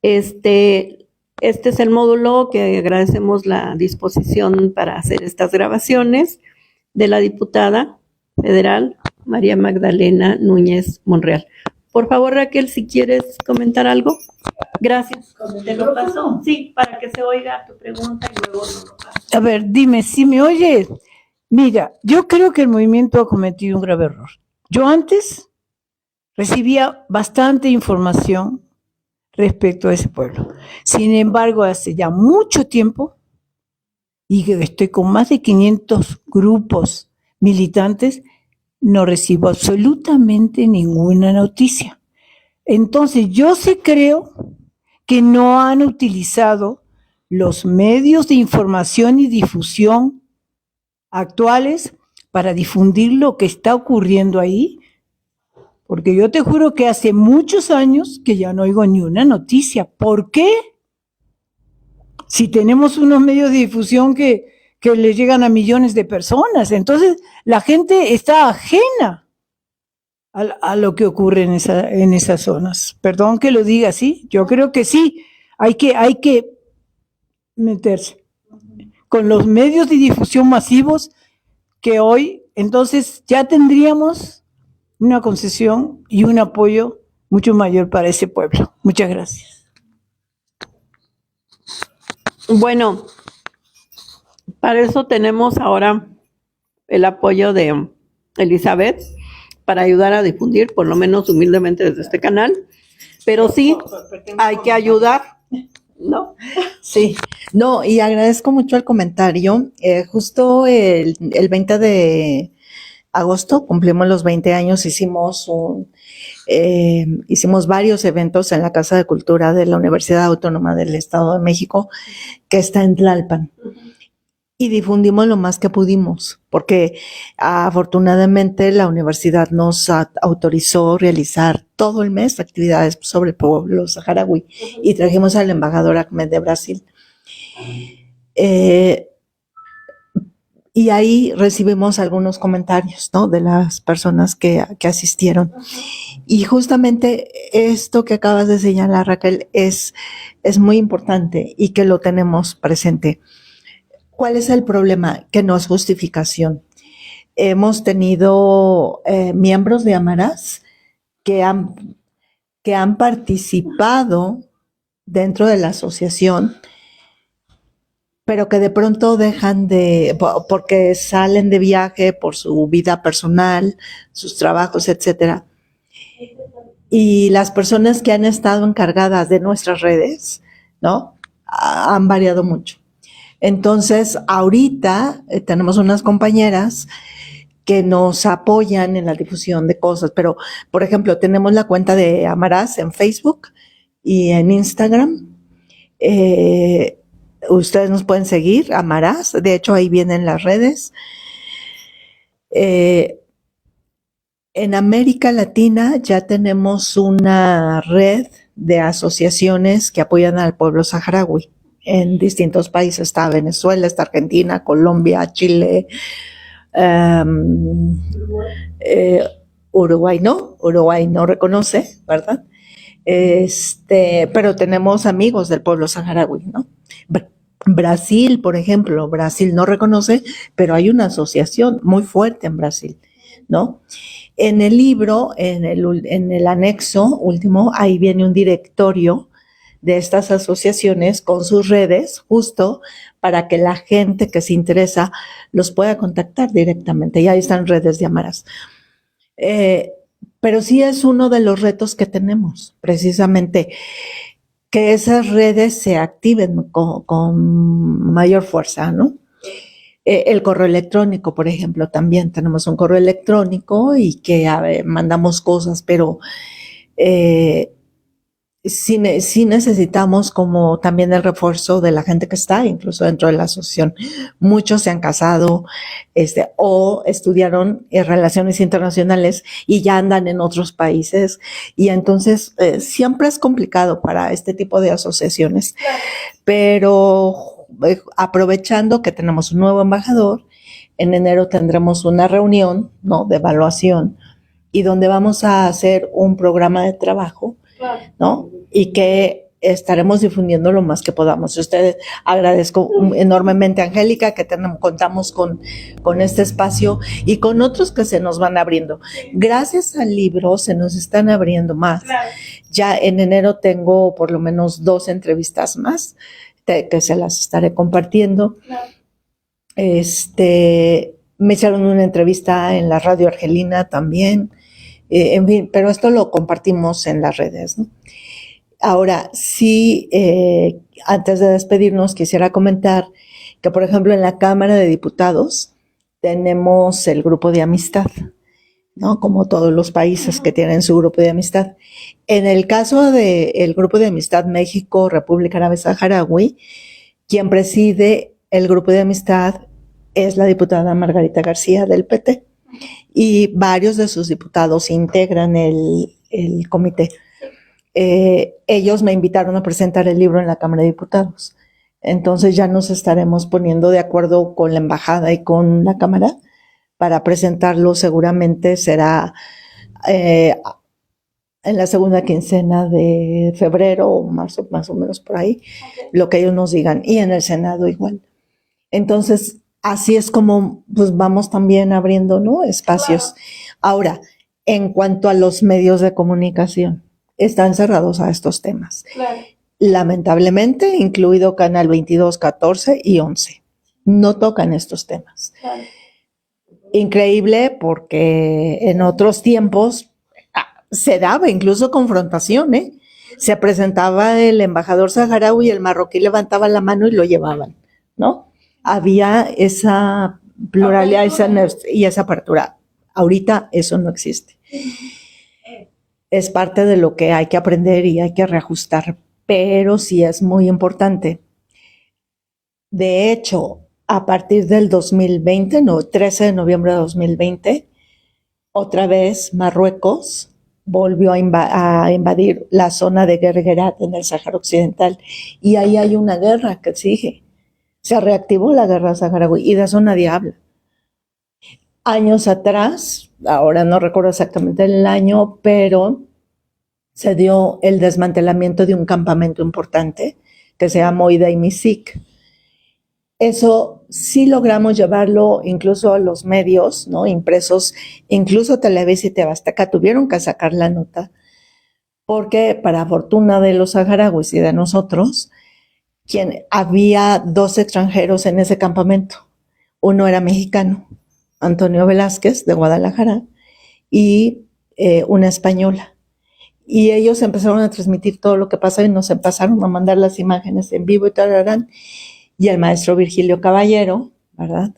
Este es el módulo que agradecemos la disposición para hacer estas grabaciones de la diputada federal María Magdalena Núñez Monreal. Por favor, Raquel, si quieres comentar algo. Gracias. ¿Te lo paso? Sí, para que se oiga tu pregunta y luego no lo paso. A ver, dime, si me oyes. Mira, yo creo que el movimiento ha cometido un grave error. Yo antes recibía bastante información respecto a ese pueblo. Sin embargo, hace ya mucho tiempo, y que estoy con más de 500 grupos militantes, no recibo absolutamente ninguna noticia. Entonces, yo sí creo que no han utilizado los medios de información y difusión actuales para difundir lo que está ocurriendo ahí, porque yo te juro que hace muchos años que ya no oigo ni una noticia. ¿Por qué? Si tenemos unos medios de difusión que le llegan a millones de personas, entonces la gente está ajena a lo que ocurre en esas zonas. Perdón que lo diga así, yo creo que sí, hay que meterse con los medios de difusión masivos que hoy, entonces ya tendríamos una concesión y un apoyo mucho mayor para ese pueblo. Muchas gracias. Bueno, para eso tenemos ahora el apoyo de Elizabeth para ayudar a difundir, por lo menos humildemente desde este canal, pero sí hay que ayudar, ¿no? Sí, no, y agradezco mucho el comentario. Justo el 20 de agosto cumplimos los 20 años, hicimos varios eventos en la Casa de Cultura de la Universidad Autónoma del Estado de México, que está en Tlalpan. Y difundimos lo más que pudimos, porque afortunadamente la universidad nos autorizó realizar todo el mes actividades sobre el pueblo saharaui, y trajimos al embajador Ahmed de Brasil. Y ahí recibimos algunos comentarios, ¿no? De las personas que asistieron. Y justamente esto que acabas de señalar, Raquel, es muy importante y que lo tenemos presente. ¿Cuál es el problema? Que no es justificación. Hemos tenido miembros de Amarás que han participado dentro de la asociación, pero que de pronto dejan porque salen de viaje por su vida personal, sus trabajos, etcétera. Y las personas que han estado encargadas de nuestras redes, ¿no? Han variado mucho. Entonces, ahorita tenemos unas compañeras que nos apoyan en la difusión de cosas, pero, por ejemplo, tenemos la cuenta de Amarás en Facebook y en Instagram. Ustedes nos pueden seguir, Amarás, de hecho ahí vienen las redes. En América Latina ya tenemos una red de asociaciones que apoyan al pueblo saharaui en distintos países. Está Venezuela, está Argentina, Colombia, Chile, Uruguay no reconoce, ¿verdad? Pero tenemos amigos del pueblo saharaui, ¿no? Brasil, por ejemplo, Brasil no reconoce, pero hay una asociación muy fuerte en Brasil, ¿no? En el libro, en el anexo último, ahí viene un directorio de estas asociaciones con sus redes, justo para que la gente que se interesa los pueda contactar directamente. Y ahí están redes de Amarás. Pero sí es uno de los retos que tenemos, precisamente, que esas redes se activen con mayor fuerza, ¿no? El correo electrónico, por ejemplo, también tenemos un correo electrónico y que mandamos cosas, pero sí necesitamos como también el refuerzo de la gente que está incluso dentro de la asociación. Muchos se han casado o estudiaron relaciones internacionales y ya andan en otros países, y entonces siempre es complicado para este tipo de asociaciones, pero aprovechando que tenemos un nuevo embajador, en enero tendremos una reunión, ¿no?, de evaluación, y donde vamos a hacer un programa de trabajo, ¿no? Y que estaremos difundiendo lo más que podamos. Ustedes, agradezco enormemente a Angélica que contamos con este espacio y con otros que se nos van abriendo. Gracias al libro se nos están abriendo más. Ya en enero tengo por lo menos 2 entrevistas más que se las estaré compartiendo. Me hicieron una entrevista en la radio Argelina también. En fin, pero esto lo compartimos en las redes, ¿no? Ahora, sí, antes de despedirnos, quisiera comentar que, por ejemplo, en la Cámara de Diputados tenemos el grupo de amistad, ¿no? Como todos los países que tienen su grupo de amistad. En el caso del grupo de amistad México, República Árabe Saharaui, quien preside el grupo de amistad es la diputada Margarita García del PT. Y varios de sus diputados integran el comité. Ellos me invitaron a presentar el libro en la Cámara de Diputados. Entonces ya nos estaremos poniendo de acuerdo con la embajada y con la Cámara para presentarlo. Seguramente será en la segunda quincena de febrero o marzo, más o menos por ahí, lo que ellos nos digan. Y en el Senado igual. Entonces, así es como pues vamos también abriendo, ¿no?, espacios. Ahora, en cuanto a los medios de comunicación, están cerrados a estos temas. Lamentablemente, incluido Canal 22, 14 y 11. No tocan estos temas. Increíble, porque en otros tiempos se daba incluso confrontación, ¿eh? Se presentaba el embajador saharaui y el marroquí levantaba la mano y lo llevaban, ¿no? Había esa pluralidad y esa apertura. Ahorita eso no existe. Es parte de lo que hay que aprender y hay que reajustar, pero sí es muy importante. De hecho, a partir del 2020, 13 de noviembre de 2020, otra vez Marruecos volvió a invadir la zona de Guerguerat en el Sáhara Occidental, y ahí hay una guerra que sigue. Se reactivó la guerra saharaui y de eso nadie habla. años atrás, ahora no recuerdo exactamente el año, pero se dio el desmantelamiento de un campamento importante que se llamó Ida y Misic. Eso sí logramos llevarlo incluso a los medios, ¿no? Impresos, incluso Televisa y TV Azteca tuvieron que sacar la nota, porque para fortuna de los saharauis y de nosotros, había 2 extranjeros en ese campamento. Uno era mexicano, Antonio Velázquez, de Guadalajara, y una española. Y ellos empezaron a transmitir todo lo que pasaba y nos empezaron a mandar las imágenes en vivo y tal. Y el maestro Virgilio Caballero, ¿verdad?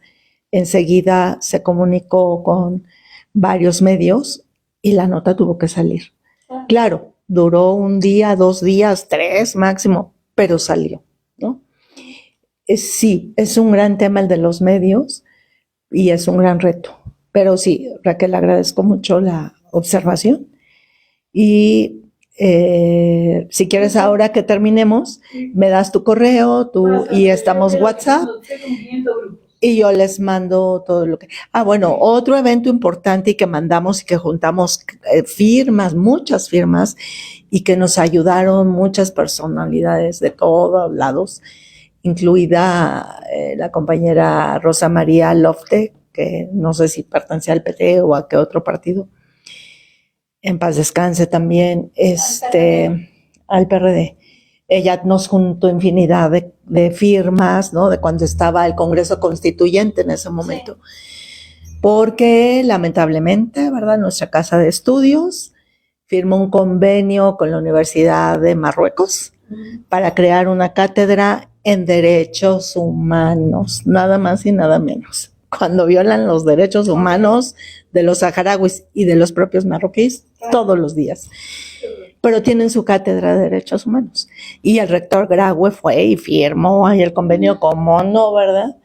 Enseguida se comunicó con varios medios y la nota tuvo que salir. Claro, duró 1 día, 2 días, 3 máximo, pero salió, ¿no? Sí, es un gran tema el de los medios y es un gran reto. Pero sí, Raquel, agradezco mucho la observación. Y si quieres, ahora que terminemos, me das tu correo y estamos WhatsApp y yo les mando todo lo que... bueno, otro evento importante y que mandamos y que juntamos firmas, muchas firmas, y que nos ayudaron muchas personalidades de todos lados, incluida la compañera Rosa María Lofte, que no sé si pertenecía al PT o a qué otro partido. En paz descanse también, al PRD. Ella nos juntó infinidad de firmas, ¿no? De cuando estaba el Congreso Constituyente en ese momento. Sí. Porque lamentablemente, ¿verdad? Nuestra casa de estudios firmó un convenio con la Universidad de Marruecos para crear una cátedra en derechos humanos, nada más y nada menos. Cuando violan los derechos humanos de los saharauis y de los propios marroquíes todos los días. Pero tienen su cátedra de derechos humanos. Y el rector Graue fue y firmó ahí el convenio, como no, ¿verdad?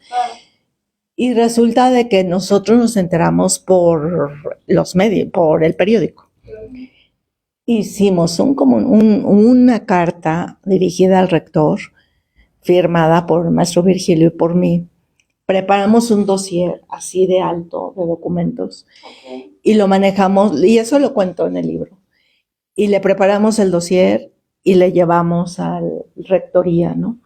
Y resulta de que nosotros nos enteramos por los medios, por el periódico. Hicimos una carta dirigida al rector, firmada por el maestro Virgilio y por mí. Preparamos un dossier así de alto de documentos y lo manejamos, y eso lo cuento en el libro. Y le preparamos el dossier y le llevamos a la rectoría, ¿no?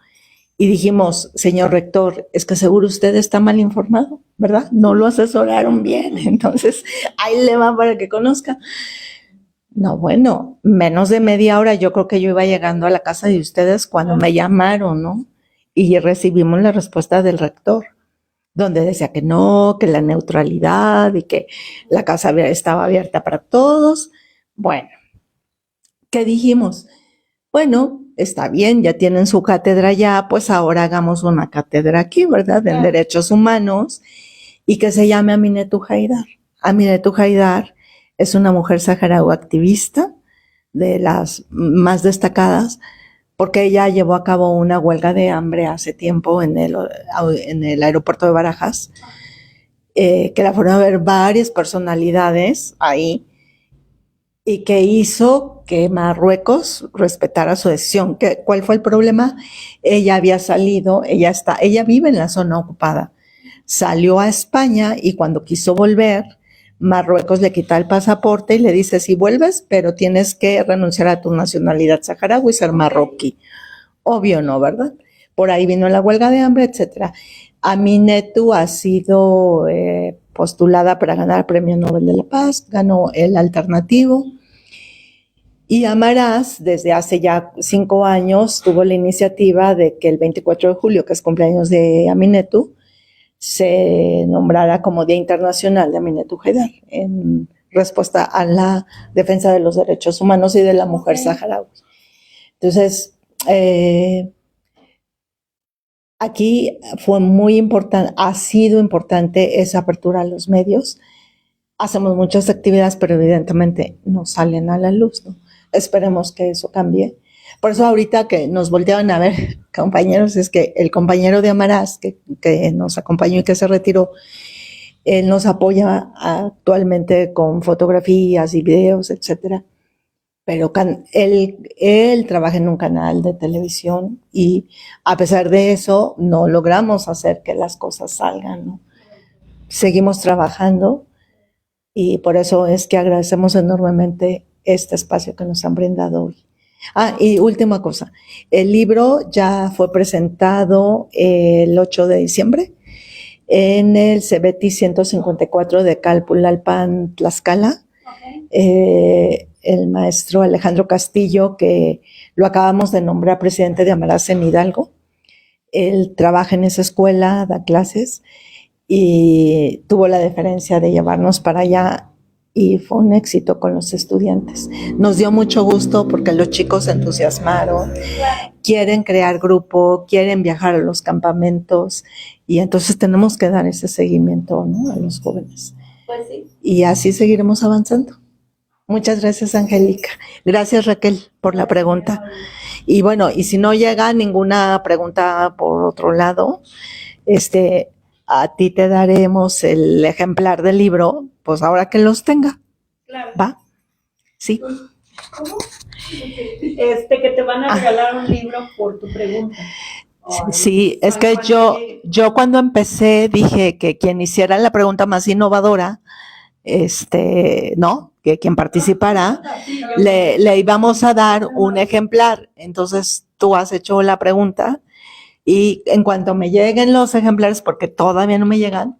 Y dijimos, señor rector, es que seguro usted está mal informado, ¿verdad? No lo asesoraron bien, entonces ahí le va para que conozca. No, bueno, menos de media hora yo creo que yo iba llegando a la casa de ustedes cuando me llamaron, ¿no? Y recibimos la respuesta del rector, donde decía que no, que la neutralidad y que la casa estaba abierta para todos. Bueno, ¿qué dijimos? Bueno, está bien, ya tienen su cátedra ya, pues ahora hagamos una cátedra aquí, ¿verdad? En derechos humanos, y que se llame Aminetou Haidar. Aminetou Haidar es una mujer saharaui activista, de las más destacadas, porque ella llevó a cabo una huelga de hambre hace tiempo en el aeropuerto de Barajas, que la fueron a ver varias personalidades ahí, y que hizo que Marruecos respetara su decisión. ¿Cuál fue el problema? Ella había salido, ella vive en la zona ocupada, salió a España y cuando quiso volver, Marruecos le quita el pasaporte y le dice, sí vuelves, pero tienes que renunciar a tu nacionalidad saharaui y ser marroquí. Obvio no, ¿verdad? Por ahí vino la huelga de hambre, etcétera. Aminetou ha sido postulada para ganar el Premio Nobel de la Paz, ganó el alternativo. Y Amaraz, desde hace ya 5 años, tuvo la iniciativa de que el 24 de julio, que es cumpleaños de Aminetou, se nombrara como Día Internacional de Aminetou Haidar, en respuesta a la defensa de los derechos humanos y de la mujer saharaui. Entonces, aquí fue muy importante, ha sido importante esa apertura a los medios. Hacemos muchas actividades, pero evidentemente no salen a la luz, ¿no? Esperemos que eso cambie. Por eso ahorita que nos volteaban a ver, compañeros, es que el compañero de Amaraz, que nos acompañó y que se retiró, él nos apoya actualmente con fotografías y videos, etcétera. Pero él trabaja en un canal de televisión y a pesar de eso no logramos hacer que las cosas salgan, ¿no? seguimos trabajando y por eso es que agradecemos enormemente este espacio que nos han brindado hoy. Y última cosa, el libro ya fue presentado el 8 de diciembre en el CEBETI 154 de Calpulalpan, Tlaxcala. El maestro Alejandro Castillo, que lo acabamos de nombrar presidente de Amarás en Hidalgo, él trabaja en esa escuela, da clases y tuvo la deferencia de llevarnos para allá y fue un éxito con los estudiantes. Nos dio mucho gusto porque los chicos se entusiasmaron, quieren crear grupo, quieren viajar a los campamentos y entonces tenemos que dar ese seguimiento, ¿no?, a los jóvenes. Pues sí. Y así seguiremos avanzando. Muchas gracias, Angélica. Gracias, Raquel, por la pregunta. Y bueno, y si no llega ninguna pregunta por otro lado, a ti te daremos el ejemplar del libro, pues ahora que los tenga. Claro. ¿Va? Sí. ¿Cómo? Que te van a regalar un libro por tu pregunta. Sí, es que yo cuando empecé dije que quien hiciera la pregunta más innovadora, ¿no?, que quien participara, le íbamos a dar un ejemplar. Entonces tú has hecho la pregunta y en cuanto me lleguen los ejemplares, porque todavía no me llegan,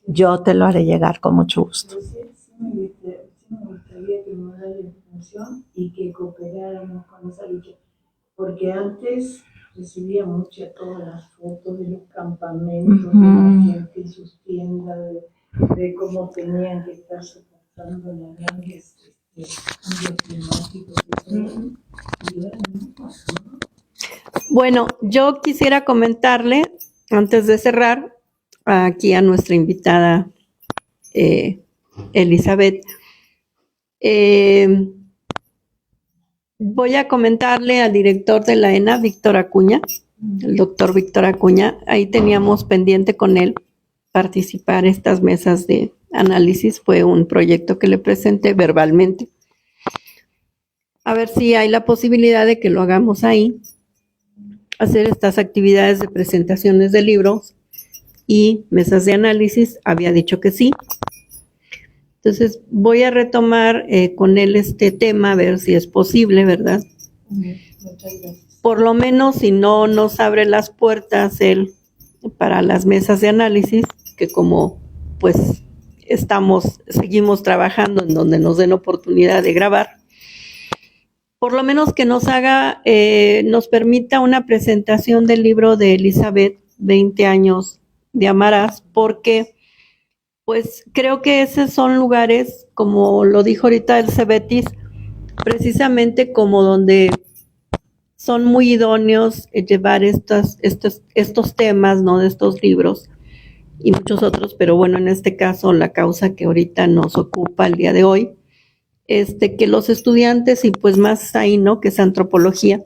yo te lo haré llegar con mucho gusto. Sí me gustaría que me diera la información y que cooperáramos con esa lucha, porque antes recibía todas las fotos de los campamentos, de la gente en sus tiendas, de cómo tenían que estar soportando las grandes cambios climáticos y todo. Y ahora no pasa, ¿no? Bueno, yo quisiera comentarle, antes de cerrar, aquí a nuestra invitada Elizabeth, voy a comentarle al director de la ENA, Víctor Acuña, el doctor Víctor Acuña. Ahí teníamos pendiente con él participar en estas mesas de análisis. Fue un proyecto que le presenté verbalmente. A ver si hay la posibilidad de que lo hagamos ahí, hacer estas actividades de presentaciones de libros y mesas de análisis. Había dicho que sí. Entonces voy a retomar con él este tema, a ver si es posible, ¿verdad? Muchas gracias. Por lo menos si no nos abre las puertas él para las mesas de análisis, que como pues seguimos trabajando en donde nos den oportunidad de grabar, por lo menos que nos haga, nos permita una presentación del libro de Elizabeth, 20 años de Amarás, porque pues creo que esos son lugares, como lo dijo ahorita el Cebetis, precisamente como donde son muy idóneos llevar estos temas, ¿no?, de estos libros y muchos otros, pero bueno, en este caso la causa que ahorita nos ocupa el día de hoy, que los estudiantes y pues más ahí, ¿no?, que es antropología,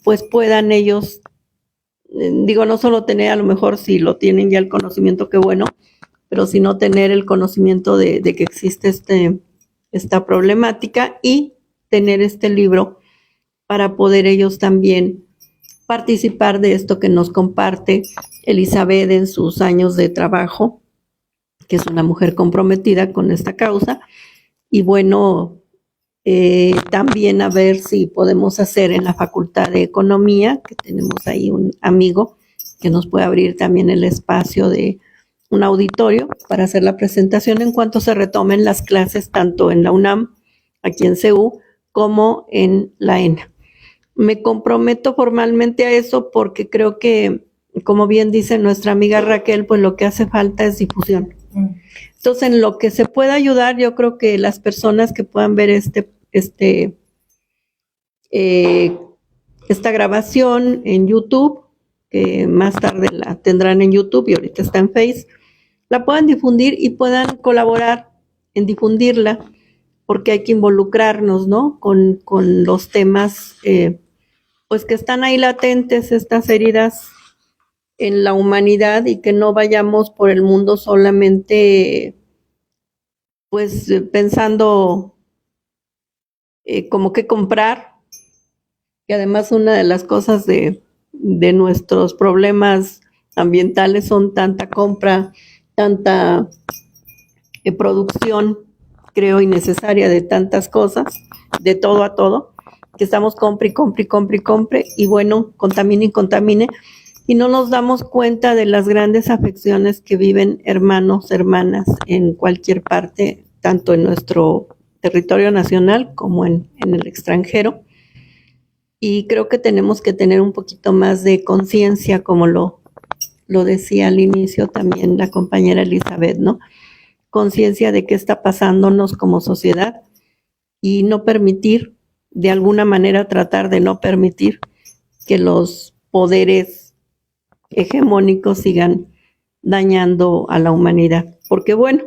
pues puedan ellos, no solo tener, a lo mejor si lo tienen ya el conocimiento, qué bueno, pero sino tener el conocimiento de que existe esta problemática y tener este libro para poder ellos también participar de esto que nos comparte Elizabeth en sus años de trabajo, que es una mujer comprometida con esta causa. Y bueno, también a ver si podemos hacer en la Facultad de Economía, que tenemos ahí un amigo que nos puede abrir también el espacio de un auditorio para hacer la presentación en cuanto se retomen las clases tanto en la UNAM, aquí en CEU, como en la ENA. Me comprometo formalmente a eso porque creo que, como bien dice nuestra amiga Raquel, pues lo que hace falta es difusión. Entonces, en lo que se pueda ayudar, yo creo que las personas que puedan ver esta grabación en YouTube, que más tarde la tendrán en YouTube y ahorita está en Face, la puedan difundir y puedan colaborar en difundirla, porque hay que involucrarnos, ¿no?, con los temas pues que están ahí latentes, estas heridas en la humanidad, y que no vayamos por el mundo solamente pues pensando como que comprar, que además una de las cosas de nuestros problemas ambientales son tanta compra tanta producción, creo, innecesaria de tantas cosas, de todo a todo, que estamos compre y bueno, contamine y contamine, y no nos damos cuenta de las grandes afecciones que viven hermanos, hermanas en cualquier parte, tanto en nuestro territorio nacional como en el extranjero. Y creo que tenemos que tener un poquito más de conciencia, como lo decía al inicio también la compañera Elizabeth, ¿no? Conciencia de qué está pasándonos como sociedad y no permitir, de alguna manera tratar de no permitir que los poderes hegemónicos sigan dañando a la humanidad. Porque bueno,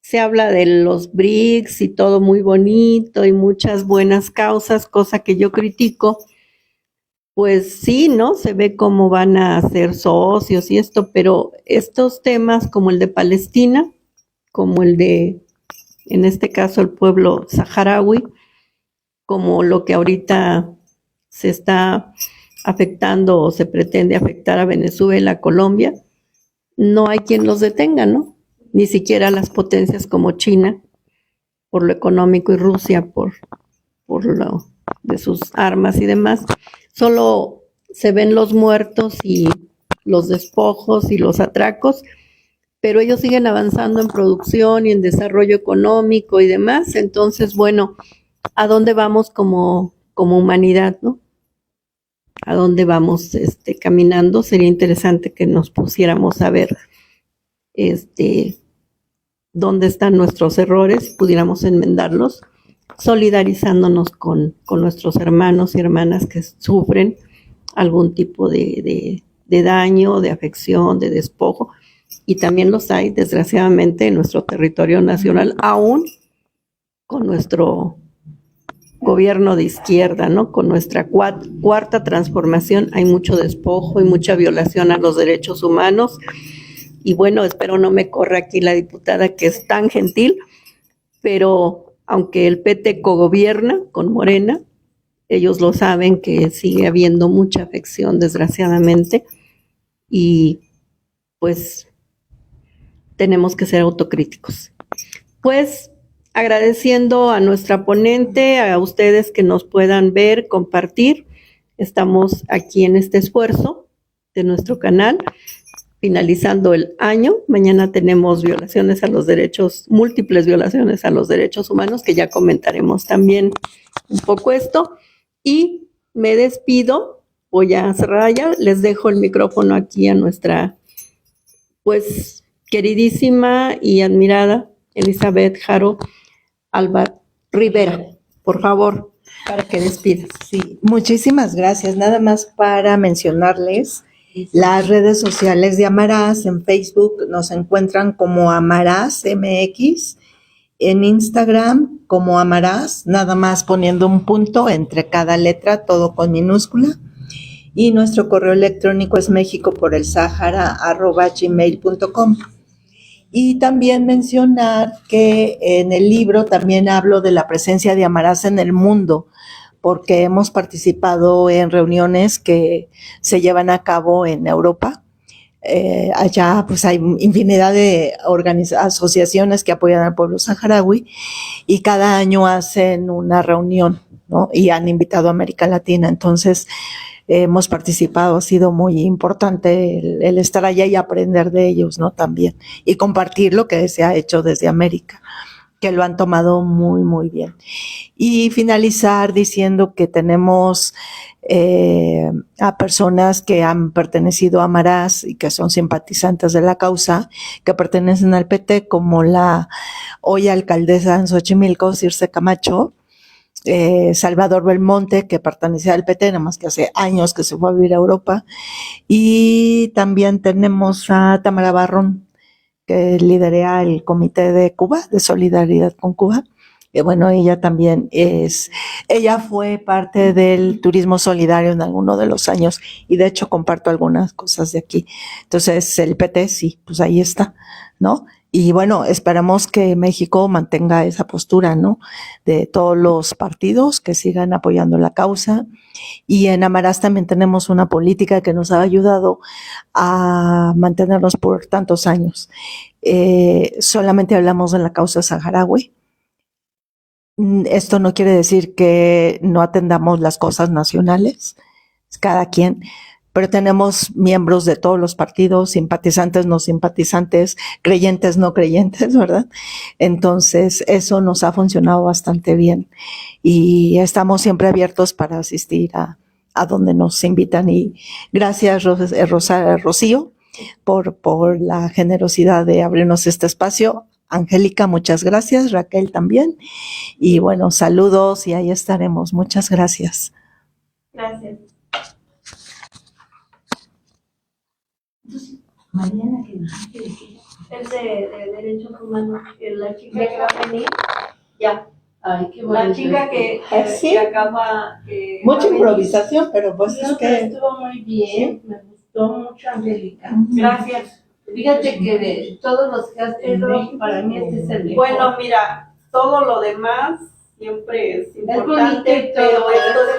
se habla de los BRICS y todo muy bonito y muchas buenas causas, cosa que yo critico. Pues sí, ¿no? Se ve cómo van a ser socios y esto, pero estos temas como el de Palestina, como el de, en este caso, el pueblo saharaui, como lo que ahorita se está afectando o se pretende afectar a Venezuela, Colombia, no hay quien los detenga, ¿no? Ni siquiera las potencias como China, por lo económico, y Rusia, por lo de sus armas y demás. Solo se ven los muertos y los despojos y los atracos, pero ellos siguen avanzando en producción y en desarrollo económico y demás. Entonces, bueno, ¿a dónde vamos como humanidad, no? ¿A dónde vamos caminando? Sería interesante que nos pusiéramos a ver dónde están nuestros errores y pudiéramos enmendarlos, solidarizándonos con nuestros hermanos y hermanas que sufren algún tipo de daño, de afección, de despojo, y también los hay, desgraciadamente, en nuestro territorio nacional, aún con nuestro gobierno de izquierda, ¿no? Con nuestra cuarta transformación hay mucho despojo y mucha violación a los derechos humanos. Y bueno, espero no me corra aquí la diputada, que es tan gentil, pero aunque el PT cogobierna con Morena, ellos lo saben que sigue habiendo mucha afección, desgraciadamente, y pues tenemos que ser autocríticos. Pues agradeciendo a nuestra ponente, a ustedes que nos puedan ver, compartir, estamos aquí en este esfuerzo de nuestro canal, finalizando el año. Mañana tenemos violaciones a los derechos, múltiples violaciones a los derechos humanos, que ya comentaremos también un poco esto. Y me despido, voy a cerrar ya, les dejo el micrófono aquí a nuestra, pues, queridísima y admirada Elizabeth Jaro Alba Rivera. Por favor, para que despidas. Sí, muchísimas gracias. Nada más para mencionarles las redes sociales de Amarás. En Facebook nos encuentran como Amarás MX, en Instagram como Amarás, nada más poniendo un punto entre cada letra, todo con minúscula. Y nuestro correo electrónico es mexicoporelsahara@gmail.com. Y también mencionar que en el libro también hablo de la presencia de Amarás en el mundo, porque hemos participado en reuniones que se llevan a cabo en Europa. Allá pues hay infinidad de asociaciones que apoyan al pueblo saharaui y cada año hacen una reunión, ¿no? Y han invitado a América Latina. Entonces hemos participado, ha sido muy importante el estar allá y aprender de ellos, ¿no? También, y compartir lo que se ha hecho desde América, que lo han tomado muy, muy bien. Y finalizar diciendo que tenemos a personas que han pertenecido a Amarás y que son simpatizantes de la causa, que pertenecen al PT, como la hoy alcaldesa en Xochimilco, Circe Camacho, Salvador Belmonte, que pertenecía al PT, nada más que hace años que se fue a vivir a Europa, y también tenemos a Tamara Barrón, que lidera el Comité de Cuba, de Solidaridad con Cuba. Bueno, ella también ella fue parte del turismo solidario en alguno de los años, y de hecho comparto algunas cosas de aquí. Entonces, el PT sí, pues ahí está, ¿no? Y bueno, esperamos que México mantenga esa postura, ¿no? De todos los partidos que sigan apoyando la causa. Y en Amarás también tenemos una política que nos ha ayudado a mantenernos por tantos años. Solamente hablamos de la causa saharaui. Esto no quiere decir que no atendamos las cosas nacionales, cada quien, pero tenemos miembros de todos los partidos, simpatizantes, no simpatizantes, creyentes, no creyentes, ¿verdad? Entonces, eso nos ha funcionado bastante bien y estamos siempre abiertos para asistir a donde nos invitan. Y gracias, Rocío, por la generosidad de abrirnos este espacio. Angélica, muchas gracias. Raquel también. Y bueno, saludos y ahí estaremos. Muchas gracias. Gracias. Mariana, que Es de derechos humanos, la chica que va a venir, ya. Ay, qué La bonito. chica que ¿Sí? acaba. Mucha va a venir. improvisación, pero pues No, es pero que... estuvo muy bien, me gustó mucho, Angélica. Gracias. Fíjate que de todos los que has tenido, para mí este es el mejor. Bueno, mira, todo lo demás siempre es bonito importante, y todo, pero esto